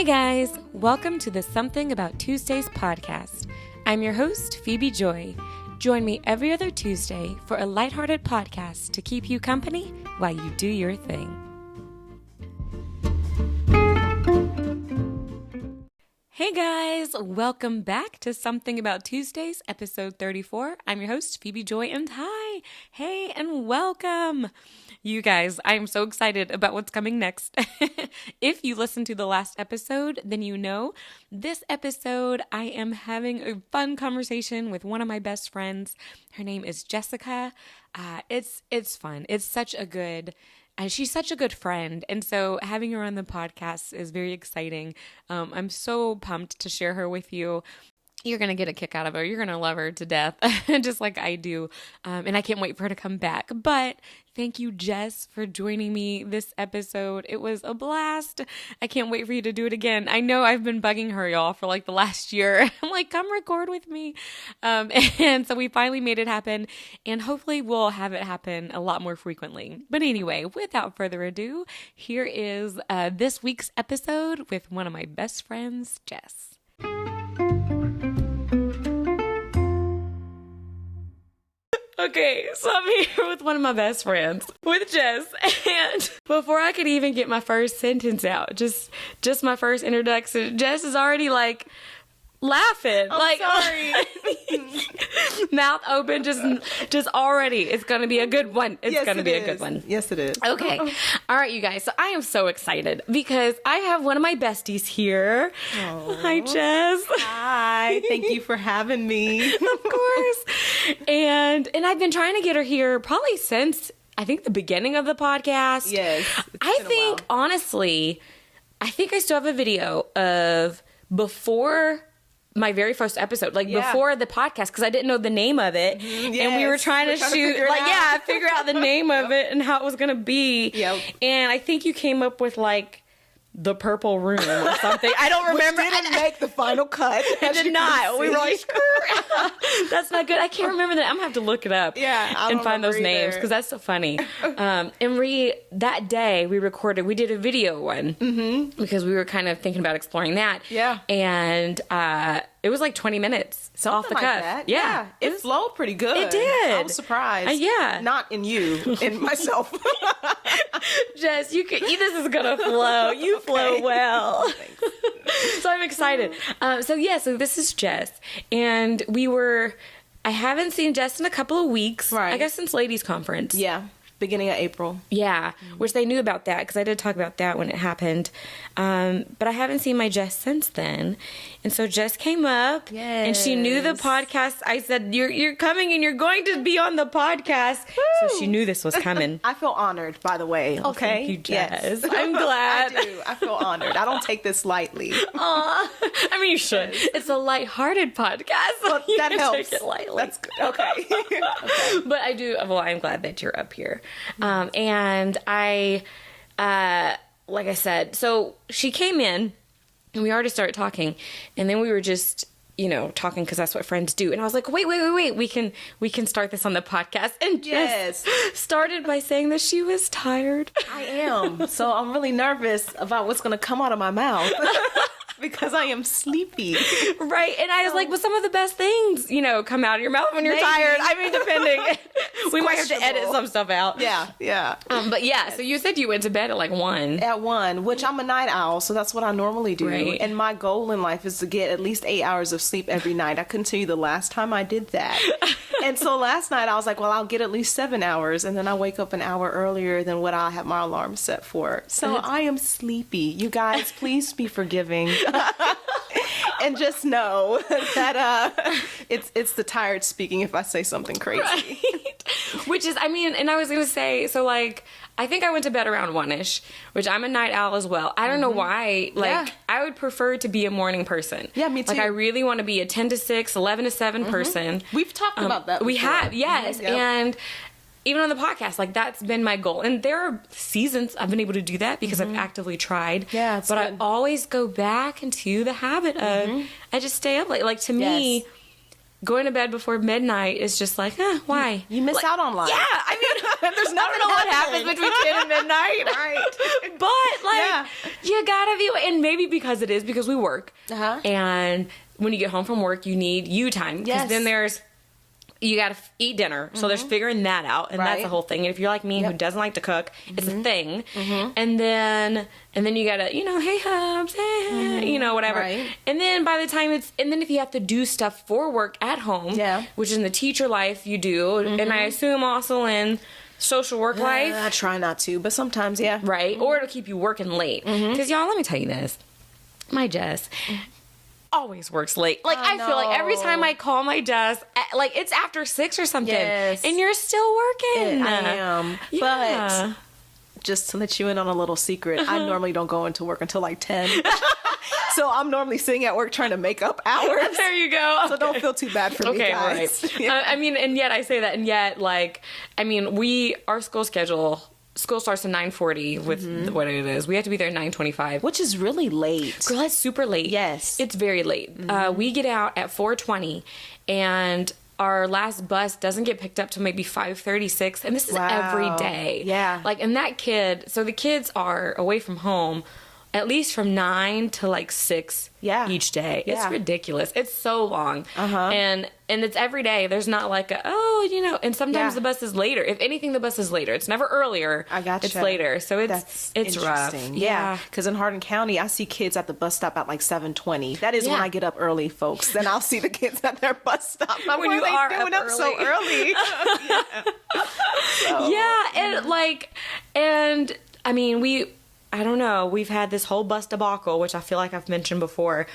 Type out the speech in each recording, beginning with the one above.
Hey guys, welcome to the Something About Tuesdays podcast. I'm your host, Phebe Joi. Join me every other Tuesday for a lighthearted podcast to keep you company while you do your thing. Hey guys, welcome back to Something About Tuesdays, episode 34. I'm your host, Phebe Joi, and hi, hey, and welcome. You guys, I am so excited about what's coming next. If you listened to the last episode, then you know this episode I am having a fun conversation with one of my best friends. Her name is Jessica. It's fun. It's such a good... And she's such a good friend. And so having her on the podcast is very exciting. I'm so pumped to share her with you. You're going to get a kick out of her. You're going to love her to death, just like I do. And I can't wait for her to come back. But thank you, Jess, for joining me this episode. It was a blast. I can't wait for you to do it again. I know I've been bugging her, y'all, for like the last year. I'm like, come record with me. And so we finally made it happen. And hopefully we'll have it happen a lot more frequently. But anyway, without further ado, here is this week's episode with one of my best friends, Jess. Okay, so I'm here with one of my best friends, with Jess, and before I could even get my first sentence out, just my first introduction, Jess is already like laughing. I'm sorry. Mouth open, just already. It's going to be a good one. It's going to be a good one. Yes, it is. Okay. All right, you guys. So I am so excited because I have one of my besties here. Oh. Hi, Jess. Hi. Thank you for having me. Of course. And I've been trying to get her here probably since, I think, the beginning of the podcast. Yes. I think, honestly, I still have a video of before my very first episode, before the podcast, because I didn't know the name of it. Yes. And we were trying to figure out the name of it and how it was going to be. Yep. And I think you came up with the purple room or something. I don't remember. Which didn't make the final cut. It did not. We were like, that's not good. I can't remember that. I'm going to have to look it up and find those names because that's so funny. And that day we did a video one because we were kind of thinking about exploring that. Yeah. And it was like 20 minutes off the cuff. Like that. Yeah. It flowed pretty good. It did. I was surprised. Yeah. Not in you, in myself. Jess, this is going to flow. You flow well. So I'm excited. So this is Jess. And I haven't seen Jess in a couple of weeks. Right. I guess since Ladies Conference. Yeah. Beginning of April. Yeah, which they knew about that because I did talk about that when it happened. But I haven't seen my Jess since then. And so Jess came up and she knew the podcast. I said, you're coming and you're going to be on the podcast. Woo! So she knew this was coming. I feel honored, by the way. Oh, okay. Thank you, Jess. Yes. I'm glad. I do. I feel honored. I don't take this lightly. Aw. I mean, you should. Yes. It's a lighthearted podcast. So well, that helps. Take it lightly. That's good. Okay. Okay. But I'm glad that you're up here. And I, like I said, so she came in and we already started talking and then we were just, talking because that's what friends do. And I was like, wait, we can start this on the podcast. And Jess started by saying that she was tired. I am. So I'm really nervous about what's going to come out of my mouth. Because I am sleepy. Right. And I was like, some of the best things, come out of your mouth when you're tired. I mean, depending. We might have to edit some stuff out. Yeah. But so you said you went to bed at 1. At 1, which I'm a night owl, so that's what I normally do. Right. And my goal in life is to get at least 8 hours of sleep every night. I couldn't tell you the last time I did that. And so last night I was like, well, I'll get at least 7 hours. And then I wake up an hour earlier than what I have my alarm set for. So I am sleepy. You guys, please be forgiving. And just know that it's the tired speaking if I say something crazy. Right. Which is, and I was going to say, so I think I went to bed around 1-ish, which I'm a night owl as well. I don't know why. I would prefer to be a morning person. Yeah, me too. I really want to be a 10 to 6, 11 to 7 person. We've talked about that before. We have, yes. Yep. And even on the podcast, that's been my goal. And there are seasons I've been able to do that because I've actively tried. Yeah, it's But good. I always go back into the habit of, I just stay up late. To me, going to bed before midnight is just why? You miss out on life. Yeah, There's nothing I don't know what happens happening. between 10 and midnight. Right. But, like, Yeah. you gotta be, and maybe because it is because we work. Uh-huh. And when you get home from work, you need you time. Because Yes. then you gotta eat dinner. So there's figuring that out. And that's Right. the whole thing. And if you're like me who doesn't like to cook, it's a thing. And then you gotta, hey, hubs, hey, whatever. Right. And then by the time and then if you have to do stuff for work at home, which in the teacher life you do, and I assume also in social work life. I try not to, but sometimes, yeah. Right? Or it'll keep you working late. Because, y'all, let me tell you this. My Jess always works late. Like, I feel like every time I call my Jess, like, it's after 6 or something. Yes. And you're still working. I am. Yeah. But just to let you in on a little secret, I normally don't go into work until like 10. So I'm normally sitting at work trying to make up hours. There you go. So don't feel too bad for me, guys. Right. I mean, and yet I say that, and yet, like, I mean, our school schedule... School starts at 9:40 with what it is. We have to be there at 9:25. Which is really late. Girl, that's super late. Yes. It's very late. We get out at 4:20, and our last bus doesn't get picked up till maybe 5:36, and this is every day. Yeah. Like, and so the kids are away from home at least from 9 to like 6 each day. Yeah. It's ridiculous. It's so long. Uh-huh. And it's every day. There's not like and sometimes the bus is later. If anything, the bus is later. It's never earlier. I gotcha. It's later. So it's rough. Yeah. Because in Hardin County, I see kids at the bus stop at like 7:20. That is when I get up early, folks. Then I'll see the kids at their bus stop. I'm When you are are they doing up up so early? And I mean, I don't know, we've had this whole bus debacle, which I feel like I've mentioned before,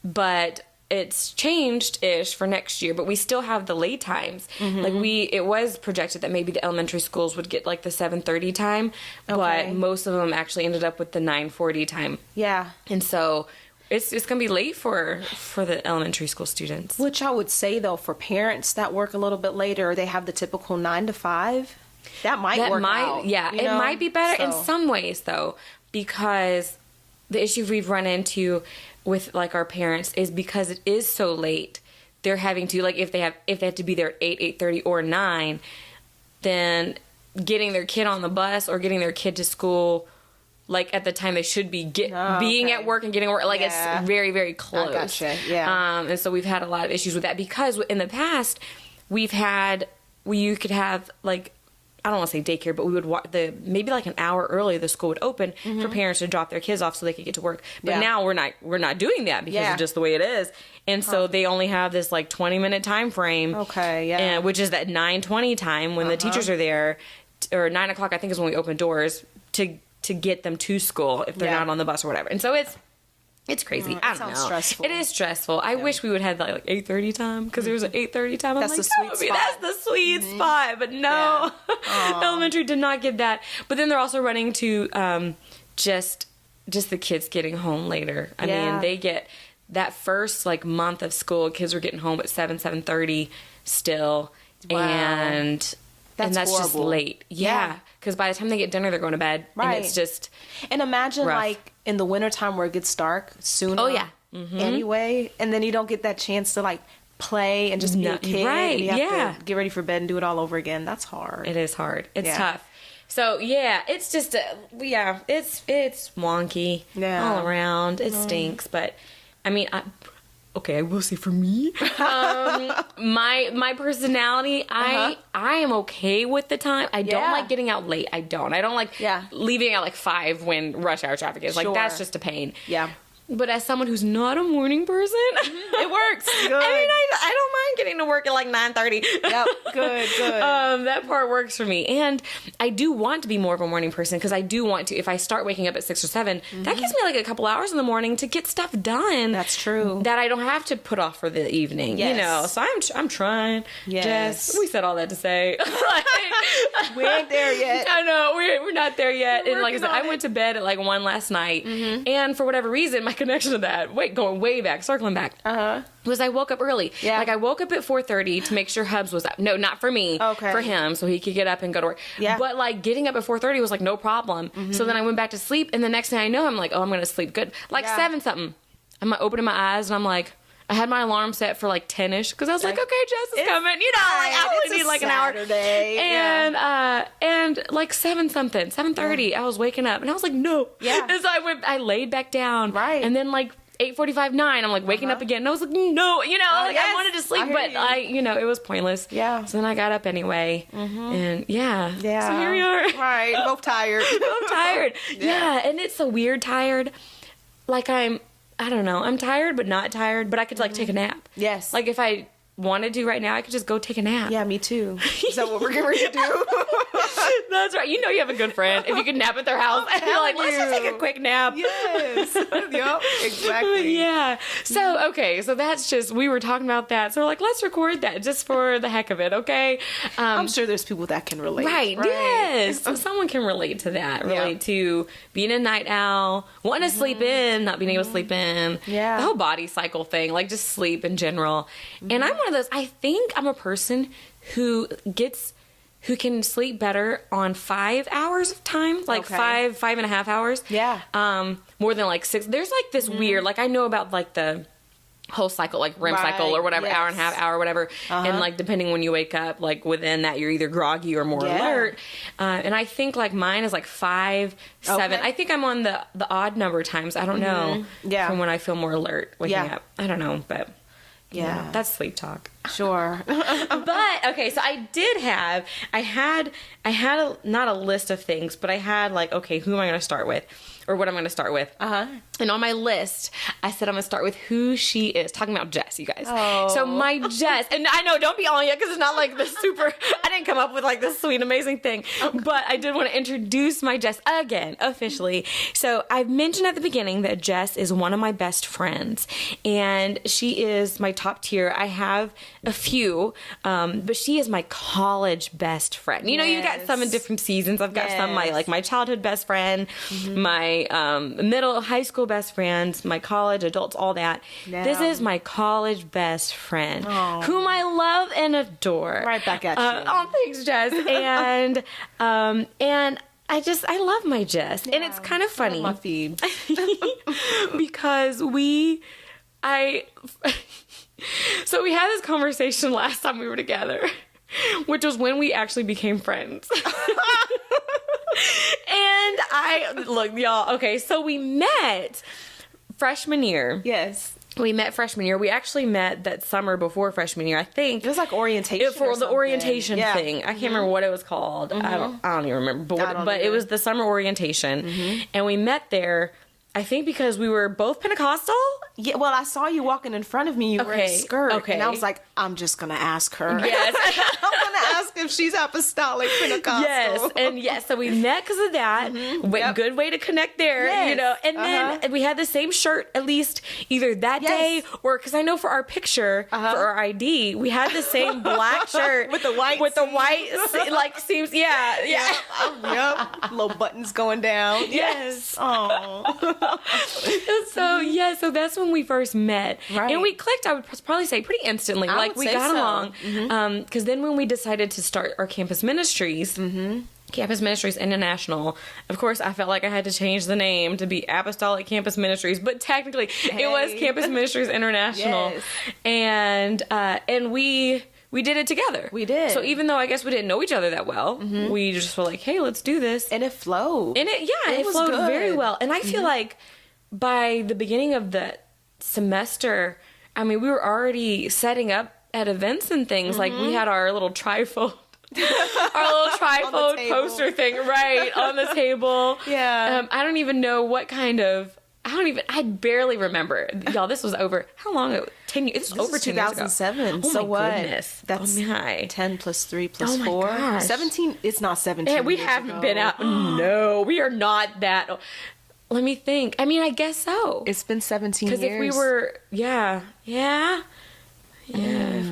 but it's changed-ish for next year, but we still have the late times. Like, it was projected that maybe the elementary schools would get like the 7:30 time, but most of them actually ended up with the 9:40 time. Yeah. And so it's going to be late for the elementary school students. Which I would say, though, for parents that work a little bit later, they have the typical 9 to 5. That might work out. Yeah, it might be better in some ways, though, because the issue we've run into with, like, our parents is because it is so late, they're having to, like, if they have to be there at 8:30 or 9, then getting their kid on the bus or getting their kid to school, like, at the time they should be being at work and getting work, like, it's very, very close. I gotcha. Yeah. And so we've had a lot of issues with that because in the past you could have, like, I don't want to say daycare, but we would maybe like an hour early the school would open for parents to drop their kids off so they could get to work. But now we're not doing that because of just the way it is. And so they only have this like 20-minute time frame. Okay, yeah. And which is that 9:20 time when the teachers are there, or 9 o'clock I think is when we open doors to get them to school if they're not on the bus or whatever. And so it's crazy. I don't know. Stressful. It is stressful. I wish we would have like 8:30 time because there was an 8:30 time. That's the sweet spot. That's the sweet spot. But no, elementary did not get that. But then they're also running to just the kids getting home later. I mean, they get that first like month of school. Kids were getting home at 7:30 still, and that's horrible. just late. Yeah, because by the time they get dinner, they're going to bed, Right. and it's just. And imagine rough. like in the wintertime where it gets dark sooner. Oh, yeah. Anyway, and then you don't get that chance to like play and just be a kid. Right, And you have to get ready for bed and do it all over again. That's hard. It is hard. It's tough. So it's just it's wonky all around. It stinks, but I mean, I will say for me, my personality, I am okay with the time. I don't like getting out late. I don't like leaving at like 5 when rush hour traffic is. Like, that's just a pain. Yeah. But as someone who's not a morning person, it works. Good. I mean, I don't mind getting to work at like 9:30. Yep. Good. That part works for me. And I do want to be more of a morning person because I do want to, if I start waking up at 6 or 7, that gives me like a couple hours in the morning to get stuff done. That's true. That I don't have to put off for the evening, you know. So I'm trying. Yes. Jess, we said all that to say. We ain't there yet. I know, we're not there yet. We're And like I said, I went to bed at like 1 last night. And for whatever reason, my connection to that, going way back, circling back, was I woke up early. Yeah. Like I woke up at 4:30 to make sure Hubs was up. No, not for me. Okay. For him, so he could get up and go to work. Yeah. But like getting up at 4:30 was like no problem. So then I went back to sleep, and the next thing I know, I'm like, oh, I'm gonna sleep good. Like 7 something. I'm opening my eyes, and I'm like, I had my alarm set for like 10ish because I was like, okay, Jess is coming. You know, like I only need like an hour. Saturday. And around like 7-something, 7:30. I was waking up and I was like, no. Yeah. And so I laid back down. Right. And then like 8:45, 9, I'm like waking up again. And I was like, no, I wanted to sleep, but it was pointless. Yeah. So then I got up anyway. And yeah. So here we are. Right. Both tired. Both tired. Yeah. And it's so weird tired. Like I don't know. I'm tired, but not tired, but I could like take a nap. Yes. Like if I wanted to right now, I could just go take a nap. Yeah, me too. Is that what we're getting ready to do? That's right. You have a good friend. If you can nap at their house, and you're like, let's just take a quick nap. Yes. Yep. Exactly. Yeah. So, okay. So that's just, we were talking about that. So we're like, let's record that just for the heck of it. Okay. I'm sure there's people that can relate. Right. Yes. So someone can relate to that. Relate to being a night owl, wanting to sleep in, not being able to sleep in. Yeah. The whole body cycle thing, like just sleep in general. And I'm one of those, I think I'm a person who can sleep better on 5 hours of time, like 5.5 hours. Yeah. More than like 6. There's like this weird, like I know about like the whole cycle, like REM cycle or whatever, hour and a half, hour, whatever. And like depending when you wake up, like within that, you're either groggy or more alert. And I think like mine is like 5, 7. I think I'm on the odd number of times. I don't know. Yeah. From when I feel more alert waking up. I don't know, but. Yeah, that's sleep talk. Sure. But okay, so I had not a list of things, but I had like, okay, who am I going to start with, or what I'm going to start with? And on my list, I said I'm going to start with who she is. Talking about Jess, you guys. Oh. So my Jess, and I know, don't be on yet because it's not like the super. I didn't come up with like this sweet, amazing thing, but I did want to introduce my Jess again officially. So I've mentioned at the beginning that Jess is one of my best friends, and she is my top tier. I have a few, but she is my college best friend. You know, you got some in different seasons. I've got some my childhood best friend, my middle high school best friends, my college adults, all that. This is my college best friend, whom I love and adore. Right back at you. Oh, thanks, Jess. And I love my Jess, and it's kind of funny. My feed. Because so we had this conversation last time we were together, which was when we actually became friends. And look, y'all, okay, so we met freshman year. Yes. We met freshman year. We actually met that summer before freshman year, I think. It was like orientation for the orientation thing. I can't remember what it was called. I don't even remember. But it was the summer orientation. And we met there, I think because we were both Pentecostal. Yeah, well, I saw you walking in front of me. You were in a skirt. And I was like, I'm just going to ask her. Yes. I'm going to ask if she's apostolic Pentecostal. Yes. So we met because of that. Good way to connect there, you know. And then we had the same shirt, at least either that day or, because I know for our picture, for our ID, we had the same black shirt. With the white like, seams. Yeah. Yep. Little buttons going down. Yes. Oh. So that's when we first met. Right. And we clicked, I would probably say, pretty instantly. We got along. Because then when we decided to start our campus ministries, Campus Ministries International, of course, I felt like I had to change the name to be Apostolic Campus Ministries, but technically it was Campus Ministries International. And we did it together. We did. So even though I guess we didn't know each other that well, we just were like, hey, let's do this. And it flowed. And it flowed good. Very well. And I feel like by the beginning of the semester, I mean, we were already setting up at events and things. Like we had our little trifold. Our little trifold poster thing on the table. Yeah. I don't even know what kind of, I barely remember. Y'all, this was over, how long ago? 10 years. This was over 10 years ago. 2007. Oh so my what? Goodness. That's 10 plus 3 plus 4. Gosh. 17. It's not 17. Yeah, we haven't been out. No, we are not that. Let me think. I mean, I guess so. It's been 17 years. Because if we were, if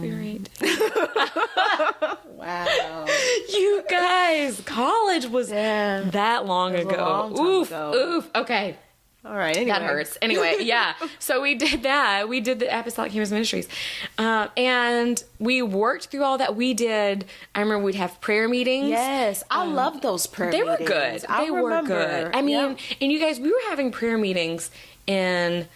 we were 8. Wow. You guys, college was that long ago. Oof. Okay. All right. Anyway. That hurts. Anyway, yeah. So we did that. We did the Apostolic Campus Ministries. And we worked through all that. We did, I remember we'd have prayer meetings. Yes. I love those prayer meetings. They were good. They were good. I mean, and you guys, we were having prayer meetings in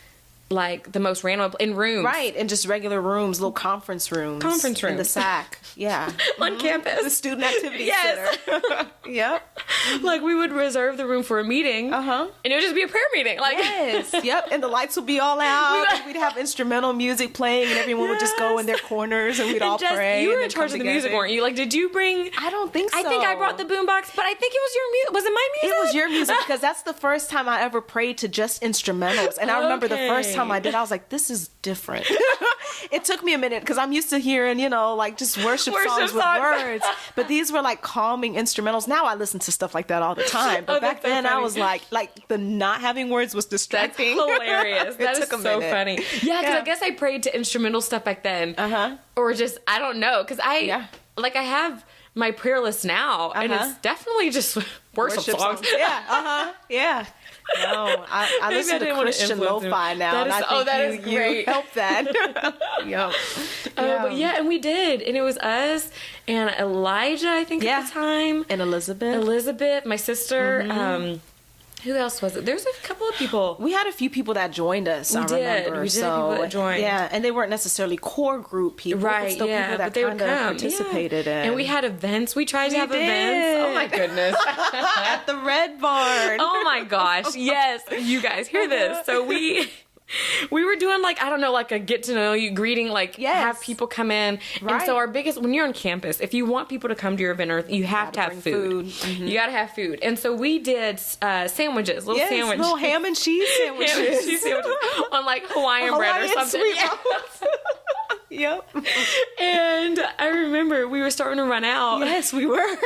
like the most random in rooms. Right. In just regular rooms, little conference rooms. In the SAC. Yeah. On campus. The Student Activity Center. Yep. Like, we would reserve the room for a meeting. And it would just be a prayer meeting. Like, yes. Yep. And the lights would be all out. And we'd have instrumental music playing, and everyone would just go in their corners, and we'd all Jess, pray. you were in charge of the music, weren't you? Like, did you bring... I don't think so. I think I brought the boombox, but I think it was your music. Was it my music? It was your music, because that's the first time I ever prayed to just instrumentals. And I remember the first time I did, I was like, this is different. It took me a minute, because I'm used to hearing, you know, like just worship songs with words. But these were like calming instrumentals. Now I listen to stuff like that all the time. But back then so I was like the not having words was distracting. That's hilarious. That is so minute. Funny. Yeah, because I guess I prayed to instrumental stuff back then. Or just, I don't know. Because I have my prayer list now, and it's definitely just worship songs. Yeah, yeah. No, I listen to Christian lo-fi now, and I think you help that. Yep. But yeah, and we did, and it was us and Elijah, I think, at the time, and Elizabeth, my sister. Who else was it? There's a couple of people. We had a few people that joined us. We did people that joined. Yeah, and they weren't necessarily core group people, right? But still people that kind of participated in. And we had events. We tried to have events. Oh my goodness! At the Red Barn. Oh my gosh! Yes, you guys hear this? So we were doing like, I don't know, like a get to know you greeting, like have people come in. Right. And so our biggest, when you're on campus, if you want people to come to your event, you have to have food. You got to have food. And so we did sandwiches, little ham and cheese sandwiches. On like Hawaiian bread or something. Yep. And I remember we were starting to run out. Yes, we were.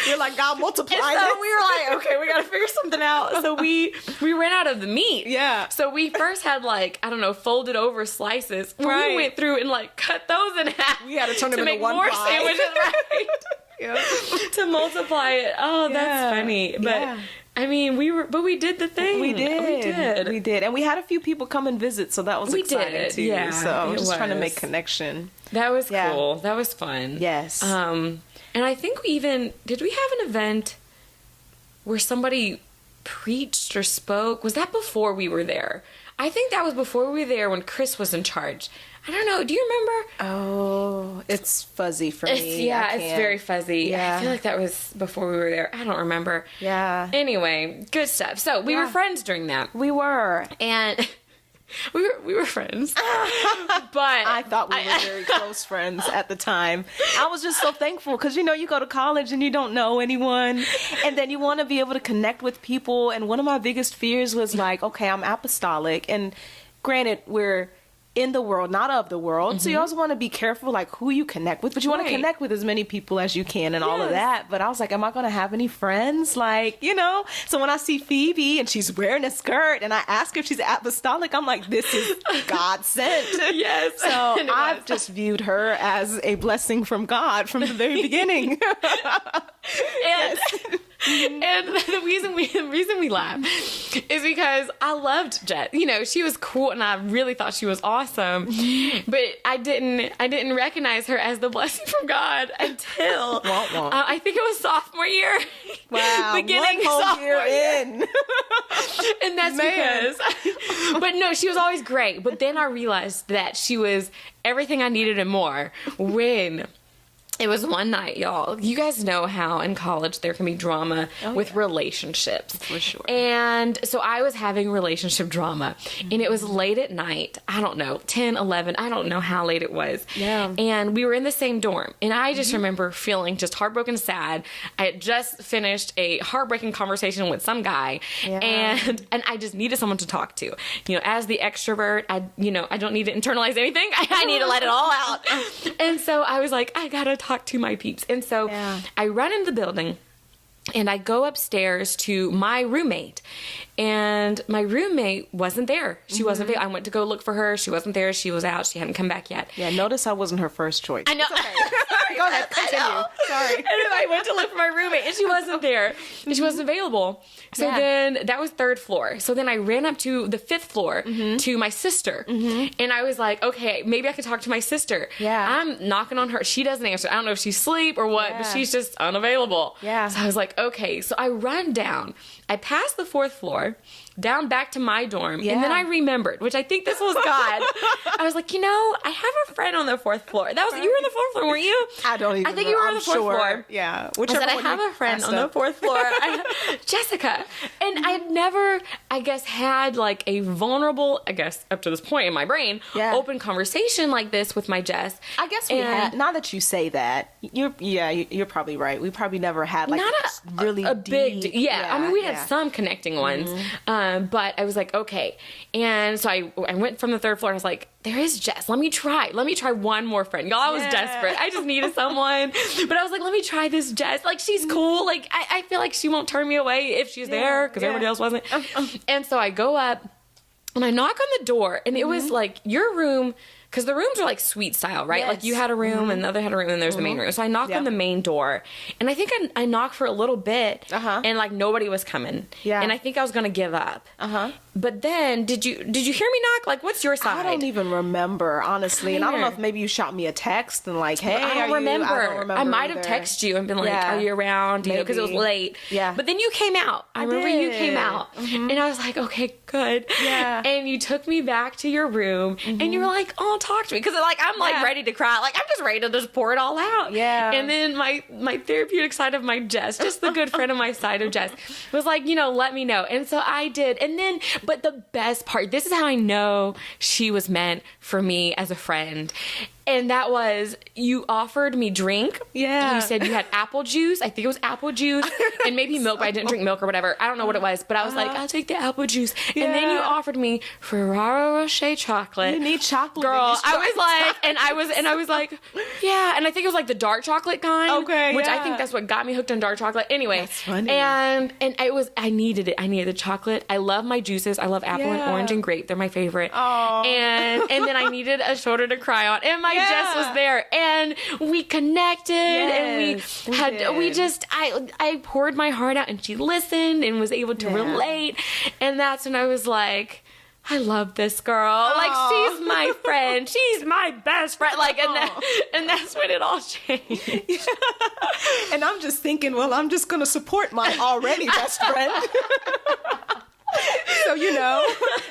You're like, God, multiply this. So we were like, okay, we got to figure something out. So we ran out of the meat. Yeah. So we first had like, I don't know, folded over slices. Right. We went through and like cut those in half. We had to turn them into make one more pie. Sandwiches, right? To multiply it. Oh, that's funny. But I mean, we did the thing. We did. And we had a few people come and visit, so that was exciting too. Yeah. So just trying to make connection. That was cool. That was fun. Yes. And I think did we have an event where somebody preached or spoke? Was that before we were there? I think that was before we were there when Chris was in charge. I don't know. Do you remember? Oh, it's fuzzy for me. It's very fuzzy. Yeah. I feel like that was before we were there. I don't remember. Yeah. Anyway, good stuff. So we were friends during that. We were. And we were friends. But I thought we were very close friends at the time. I was just so thankful because, you go to college and you don't know anyone. And then you want to be able to connect with people. And one of my biggest fears was like, okay, I'm apostolic. And granted, we're in the world, not of the world. So you also want to be careful, like, who you connect with. But you want to connect with as many people as you can and all of that. But I was like, am I going to have any friends? Like, So when I see Phoebe and she's wearing a skirt and I ask her if she's apostolic, I'm like, this is God sent. Yes. So I've just viewed her as a blessing from God from the very beginning. And the reason we laugh is because I loved Jess. She was cool and I really thought she was awesome. But I didn't recognize her as the blessing from God until I think it was sophomore year. Wow. Beginning one whole sophomore year in. And that's because but no, she was always great. But then I realized that she was everything I needed and more when it was one night, y'all. You guys know how in college there can be drama with relationships. For sure. And so I was having relationship drama. And it was late at night. I don't know, 10, 11. I don't know how late it was. Yeah. And we were in the same dorm. And I just remember feeling just heartbroken, sad. I had just finished a heartbreaking conversation with some guy. Yeah. And I just needed someone to talk to. As the extrovert, I don't need to internalize anything. I need to let it all out. And so I was like, I gotta talk to my peeps. And so I run into the building and I go upstairs to my roommate. And my roommate wasn't there. She wasn't there. I went to go look for her. She wasn't there. She was out. She hadn't come back yet. Yeah, notice I wasn't her first choice. I know. Okay. Go ahead. Continue. Sorry. And then I went to look for my roommate and she wasn't there. And she wasn't available. So then that was third floor. So then I ran up to the fifth floor to my sister. And I was like, okay, maybe I could talk to my sister. Yeah. I'm knocking on her. She doesn't answer. I don't know if she's asleep or what, but she's just unavailable. Yeah. So I was like, okay. So I run down. I pass the fourth floor. down back to my dorm. And then I remembered, which I think this was God. I was like, I have a friend on the 4th floor. That was, you were on the 4th floor, weren't you? I don't even I think know. you were on the 4th floor. Yeah. I said, I have a friend on the 4th floor. Jessica. And I'd never, I guess, had like a vulnerable, I guess, up to this point in my brain, open conversation like this with my Jess. I guess we had, now that you say that, you're probably right. We probably never had like really a deep, big, I mean, we had some connecting ones, but I was like, okay. And so I went from the 3rd floor and I was like, there is Jess. Let me try one more friend. Y'all, I was desperate. I just needed someone. But I was like, let me try this Jess. Like, she's cool. Like, I feel like she won't turn me away if she's there, because everybody else wasn't. And so I go up and I knock on the door, and it was like your room, because the rooms are like suite style, right? Yes. Like you had a room and the other had a room, and there's the main room. So I knock on the main door, and I think I knocked for a little bit, and like nobody was coming. Yeah. And I think I was gonna give up. But then, did you hear me knock? Like, what's your side? I don't even remember, honestly. And I don't know if maybe you shot me a text and like, hey, I don't remember. I might have either. texted you and been like, are you around? Because it was late. Yeah. But then you came out. I remember you came out. And I was like, okay, good. Yeah. And you took me back to your room, and you were like, oh, talk to me. Because like, I'm like ready to cry. Like, I'm just ready to just pour it all out. Yeah. And then my therapeutic side of my Jess, just the good friend of my side of Jess, was like, let me know. And so I did. And then, but the best part, this is how I know she was meant for me as a friend. And that was, you offered me drink. Yeah. You said you had apple juice. I think it was apple juice and maybe milk, but I didn't drink milk or whatever. I don't know what it was, but I was like, I'll take the apple juice. Yeah. And then you offered me Ferrero Rocher chocolate. You need chocolate. Girl, I was like, and I was like, yeah. And I think it was like the dark chocolate kind. Okay. Which I think that's what got me hooked on dark chocolate. Anyway. That's funny. And I needed it. I needed the chocolate. I love my juices. I love apple and orange and grape. They're my favorite. Oh. And then I needed a shoulder to cry on. And my Jess was there, and we connected, and I poured my heart out, and she listened and was able to relate. And that's when I was like, I love this girl. Like, she's my friend. She's my best friend. Like, and that's when it all changed. And I'm just thinking, well, I'm just going to support my already best friend. So,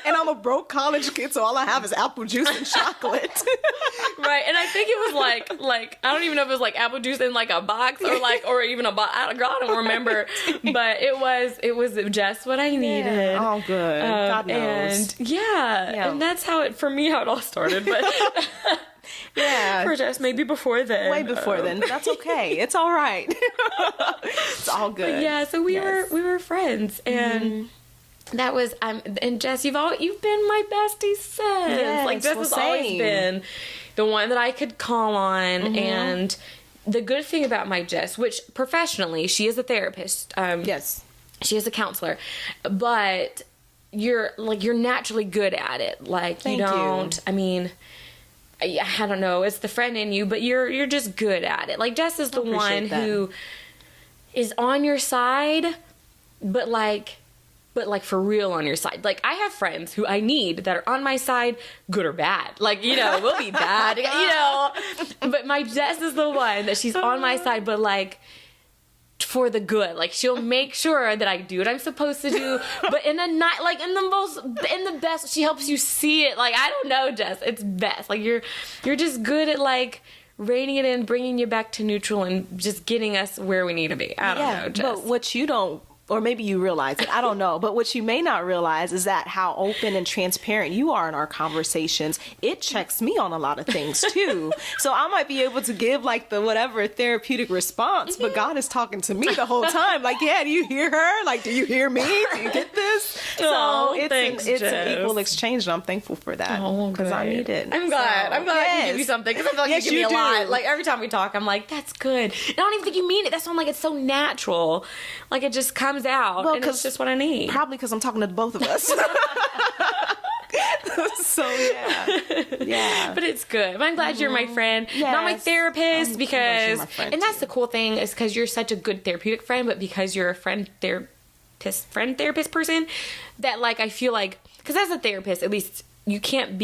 and I'm a broke college kid, so all I have is apple juice and chocolate. Right. And I think it was like I don't even know if it was like apple juice in like a box or even a box. I don't remember. But it was just what I needed. Yeah. Oh, good. God knows. And and that's how it all started. But for Jess, maybe before then. Way before then. That's okay. It's all right. It's all good. But so we were friends, and that was and Jess, you've been my bestie since. Like, Jess has always been the one that I could call on. And the good thing about my Jess, which professionally she is a therapist, she is a counselor, but you're naturally good at it. Like, I mean, I don't know, it's the friend in you, but you're just good at it. Like, Jess is the one who is on your side, but for real on your side. Like, I have friends who I need that are on my side, good or bad. Like, we'll be bad, But my Jess is the one that she's on my side, but like, for the good. Like, she'll make sure that I do what I'm supposed to do, but in the best, she helps you see it. Like, I don't know, Jess, it's best. Like, you're just good at like reining it in, bringing you back to neutral, and just getting us where we need to be. I don't know, Jess. But what you don't, or maybe you realize it, I don't know, but what you may not realize is that how open and transparent you are in our conversations, it checks me on a lot of things too. So I might be able to give like the whatever therapeutic response, but God is talking to me the whole time. Like, do you hear her? Like, do you hear me? Do you get this? So it's an equal exchange, and I'm thankful for that because I need it. I'm glad I can give you something, because I feel like you give me a lot. Like, every time we talk, I'm like, that's good. And I don't even think you mean it. That's why I'm like, it's so natural. Like, it just comes out, and it's just what I need. Probably because I'm talking to both of us. So yeah. But it's good. But I'm glad you're my friend, not my therapist, because and that's the cool thing, is because you're such a good therapeutic friend, but because you're a friend therapist person, that like I feel like, because as a therapist, at least you can't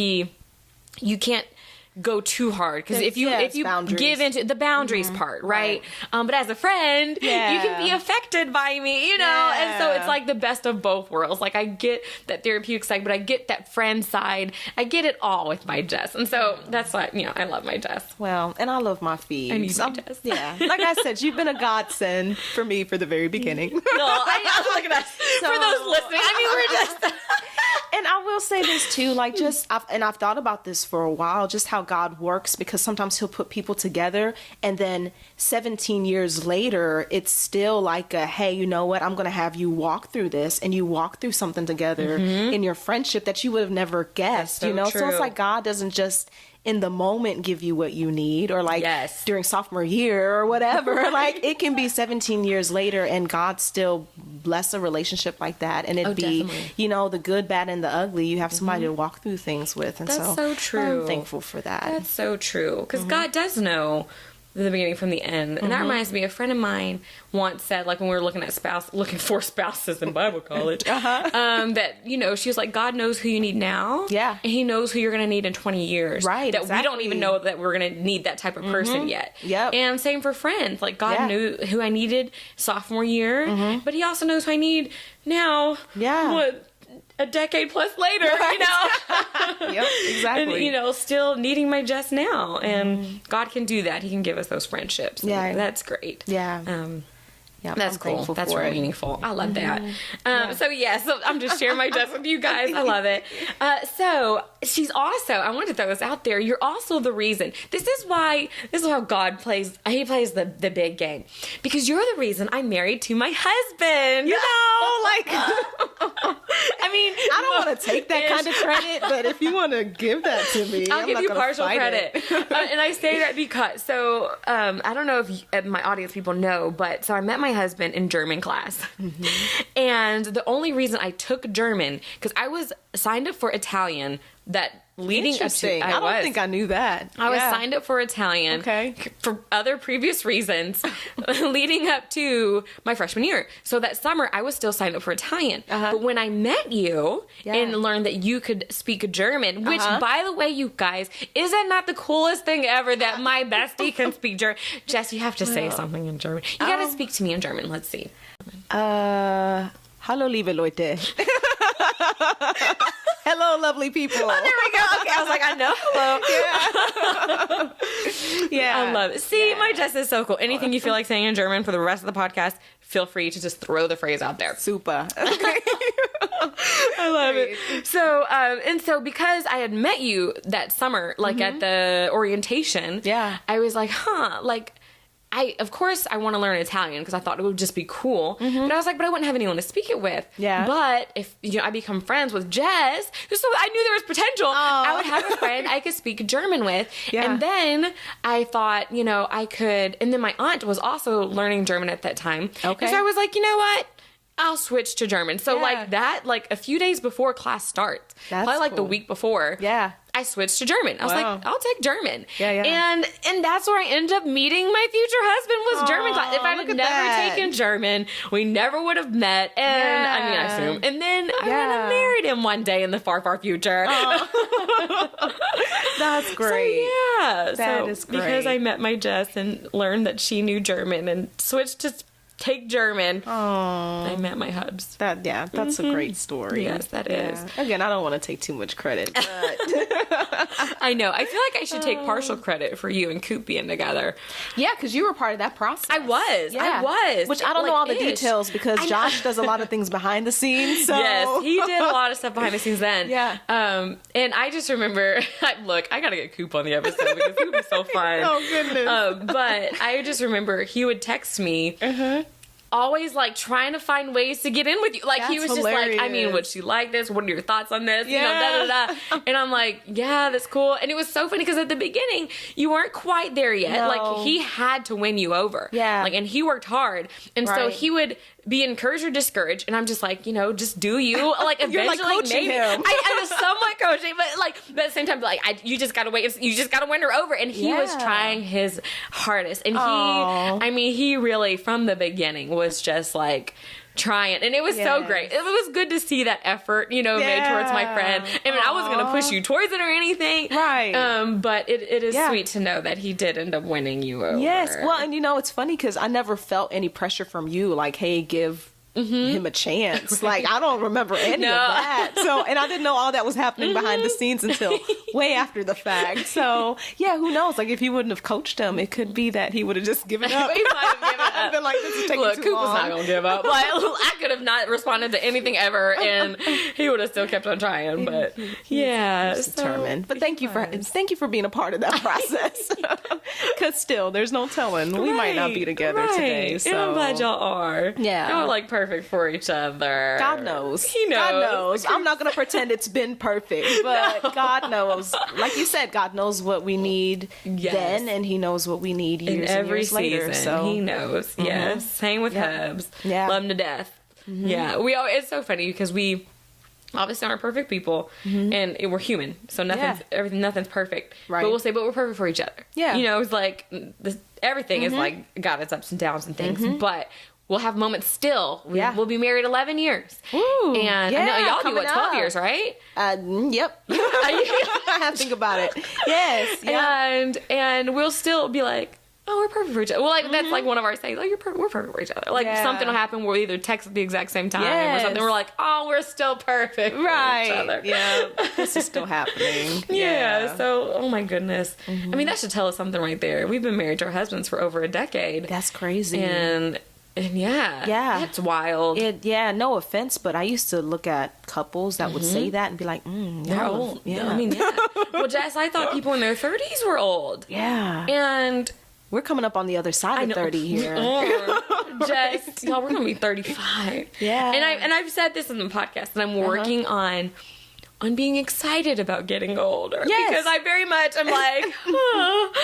go too hard, because if you boundaries. give into the boundaries part, right? But as a friend, you can be affected by me, you know. And so it's like the best of both worlds. Like, I get that therapeutic side, but I get that friend side. I get it all with my Jess, and so that's why, you know, I love my Jess. Well, and I love my Phoebe. I need my Jess. Yeah, like I said, you've been a godsend for me for the very beginning. No, I look at us. For those listening, I mean, we're just. And I will say this too, like, I've thought about this for a while, just how God works, because sometimes he'll put people together and then 17 years later, it's still like hey, you know what? I'm going to have you walk through this, and you walk through something together in your friendship that you would have never guessed, so you know? true. So it's like God doesn't just in the moment give you what you need, or like during sophomore year or whatever. Like, it can be 17 years later and God still bless a relationship like that, and it'd be definitely. You know, the good, bad, and the ugly. You have somebody to walk through things with, and that's so true. I'm thankful for that. That's so true, because God does know the beginning from the end. And that reminds me, a friend of mine once said, like, when we were looking for spouses in Bible college, that, you know, she was like, God knows who you need now. Yeah. And he knows who you're going to need in 20 years. Right. That we don't even know that we're going to need that type of person yet. Yep. And same for friends. Like, God knew who I needed sophomore year, but he also knows who I need now. Yeah. What? A decade plus later, you know? Yep, exactly. And, you know, still needing my Jess now. And God can do that. He can give us those friendships. Yeah. That's great. Yeah. Yeah, that's cool. That's really meaningful. I love that. So I'm just sharing my Jess with you guys. I love it. So she's also, I wanted to throw this out there. You're also the reason. This is how God plays. He plays the big game, because you're the reason I'm married to my husband. You know, like, I mean, I don't want to take that kind of credit, but if you want to give that to me, I'll give you partial credit. And I say that because, I don't know if my audience people know, but so I met my husband in German class. And the only reason I took German, because I was signed up for Italian that leading up to, I don't think I knew that. I was signed up for Italian for other previous reasons leading up to my freshman year. So that summer I was still signed up for Italian. But when I met you and learned that you could speak German, which by the way, you guys, isn't that the coolest thing ever that my bestie can speak German? Jess, you have to say something in German. You gotta speak to me in German. Let's see. Hallo liebe Leute. Hello, lovely people. Oh, there we go. Okay, I was like, I know. Hello. Yeah. I love it. See, my Jess is so cool. Anything you feel like saying in German for the rest of the podcast, feel free to just throw the phrase out there. Super. I love it. So, so because I had met you that summer, like at the orientation, I was like, like, of course I want to learn Italian because I thought it would just be cool. But I was like, but I wouldn't have anyone to speak it with. Yeah. But if I become friends with Jess, so I knew there was potential. I would have a friend I could speak German with. Yeah. And then I thought, I could. And then my aunt was also learning German at that time. Okay. And so I was like, you know what? I'll switch to German. So like a few days before class starts, probably like the week before. Yeah. I switched to German. I was like, I'll take German. And that's where I ended up meeting my future husband was German class. If I had never taken German, we never would have met. And I assume. And then I would have married him one day in the far, far future. That's great. So that is great. Because I met my Jess and learned that she knew German and switched to take German. I met my hubs. That's a great story. Yes, that is. Again, I don't want to take too much credit, but I know. I feel like I should take partial credit for you and Coop being together. Yeah, because you were part of that process. I was. Which I don't know all the details because Josh does a lot of things behind the scenes. So. Yes, he did a lot of stuff behind the scenes then. Yeah. And I just remember, look, I got to get Coop on the episode because he would be so fun. Oh, goodness. But I just remember he would text me always like trying to find ways to get in with you. Like he was hilarious. Just like, I mean, would she like this? What are your thoughts on this? Da. And I'm like, yeah, that's cool. And it was so funny because at the beginning you weren't quite there yet. No. Like he had to win you over. Yeah. Like, and he worked hard. And so he would be encouraged or discouraged. And I'm just like, just do you. Like eventually, you're like coaching him. I was somewhat coaching, but at the same time, like, you just gotta wait. You just gotta win her over. And he was trying his hardest. And he really from the beginning was just like trying, and it was so great. It was good to see that effort, made towards my friend. I mean, I wasn't gonna push you towards it or anything, right? But it is sweet to know that he did end up winning you over. Yes, well, and it's funny because I never felt any pressure from you, like, hey, give him a chance. Like, I don't remember any of that. So, and I didn't know all that was happening behind the scenes until way after the fact. So, yeah, who knows? Like, if he wouldn't have coached him, it could be that he would have just given up. He might have given up. I've been like, this is taking Look, too Coop long. was not gonna give up. Like, I could have not responded to anything ever, and he would have still kept on trying. But yeah, He's determined. But thank you for being a part of that process. Because still, there's no telling. We might not be together today. So and I'm glad y'all are. Yeah, y'all are like perfect for each other. God knows. He knows. God knows. I'm not gonna pretend it's been perfect, but God knows. Like you said, God knows what we need then, and He knows what we need years and years later. So He knows. Yes. Same with Hubs. Yeah. Love him to death. Yeah. It's so funny because we obviously aren't perfect people, and we're human, so nothing's perfect. Right. But we'll say, but we're perfect for each other. Yeah. It's like everything is like got its ups and downs and things, but we'll have moments still. We'll be married 11 years. Ooh, and I know y'all do 12 years, right? Yep. I have to think about it. Yes. Yep. And we'll still be like, oh, we're perfect for each other. Well, like that's like one of our sayings. Oh, we're perfect for each other. Like something will happen, we'll either text at the exact same time or something. We're like, oh, we're still perfect for each other. Yeah. This is still happening. Yeah. So, oh my goodness. I mean, that should tell us something right there. We've been married to our husbands for over a decade. That's crazy. And that's wild. No offense, but I used to look at couples that would say that and be like, they're old. Yeah. I mean, well, Jess, I thought people in their 30s were old. Yeah. And we're coming up on the other side of 30 here. Jess, y'all, we're gonna be 35. Yeah. And I've said this in the podcast, and I'm working on being excited about getting older. Yes. Because I very much am like,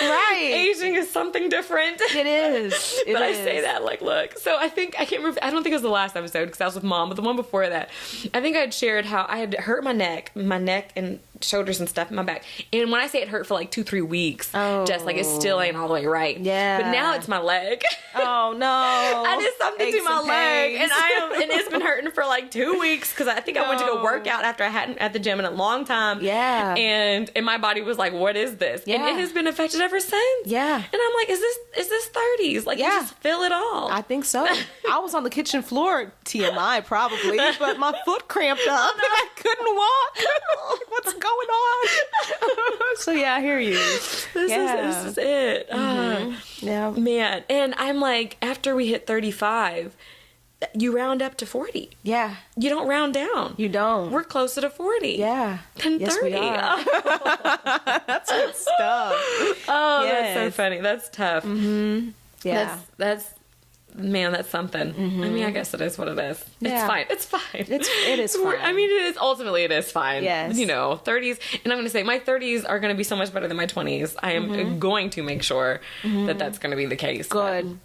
right. Aging is something different. It is. But I say that like, look. So I can't remember, I don't think it was the last episode because I was with Mom, but the one before that, I think I had shared how I had hurt my neck and shoulders and stuff in my back. And when I say it hurt for like 2-3 weeks, just like it still ain't all the way right. Yeah. But now it's my leg. Oh no. I did something Aches to my and leg, pains. and it's been hurting for like 2 weeks because I think I went to go work out after I hadn't at the gym in a long time. Yeah. And my body was like, what is this? Yeah. And it has been affected ever since. Yeah. And I'm like, is this 30s? Like, you just feel it all. I think so. I was on the kitchen floor, TMI probably, but my foot cramped up and I couldn't walk. What's going on? So yeah, I hear you. This is it. Yeah. Man. And I'm like, after we hit 35, you round up to 40. Yeah. You don't round down. You don't. We're closer to 40. Yeah. Than 30. Yes, we are. That's good stuff. Oh, that's so funny. That's tough. Yeah. That's something. I mean, I guess it is what it is. Yeah. It's fine. It's fine. It is fine. I mean, ultimately it is fine. Yes. 30s. And I'm going to say my 30s are going to be so much better than my 20s. I am going to make sure that that's going to be the case. Good.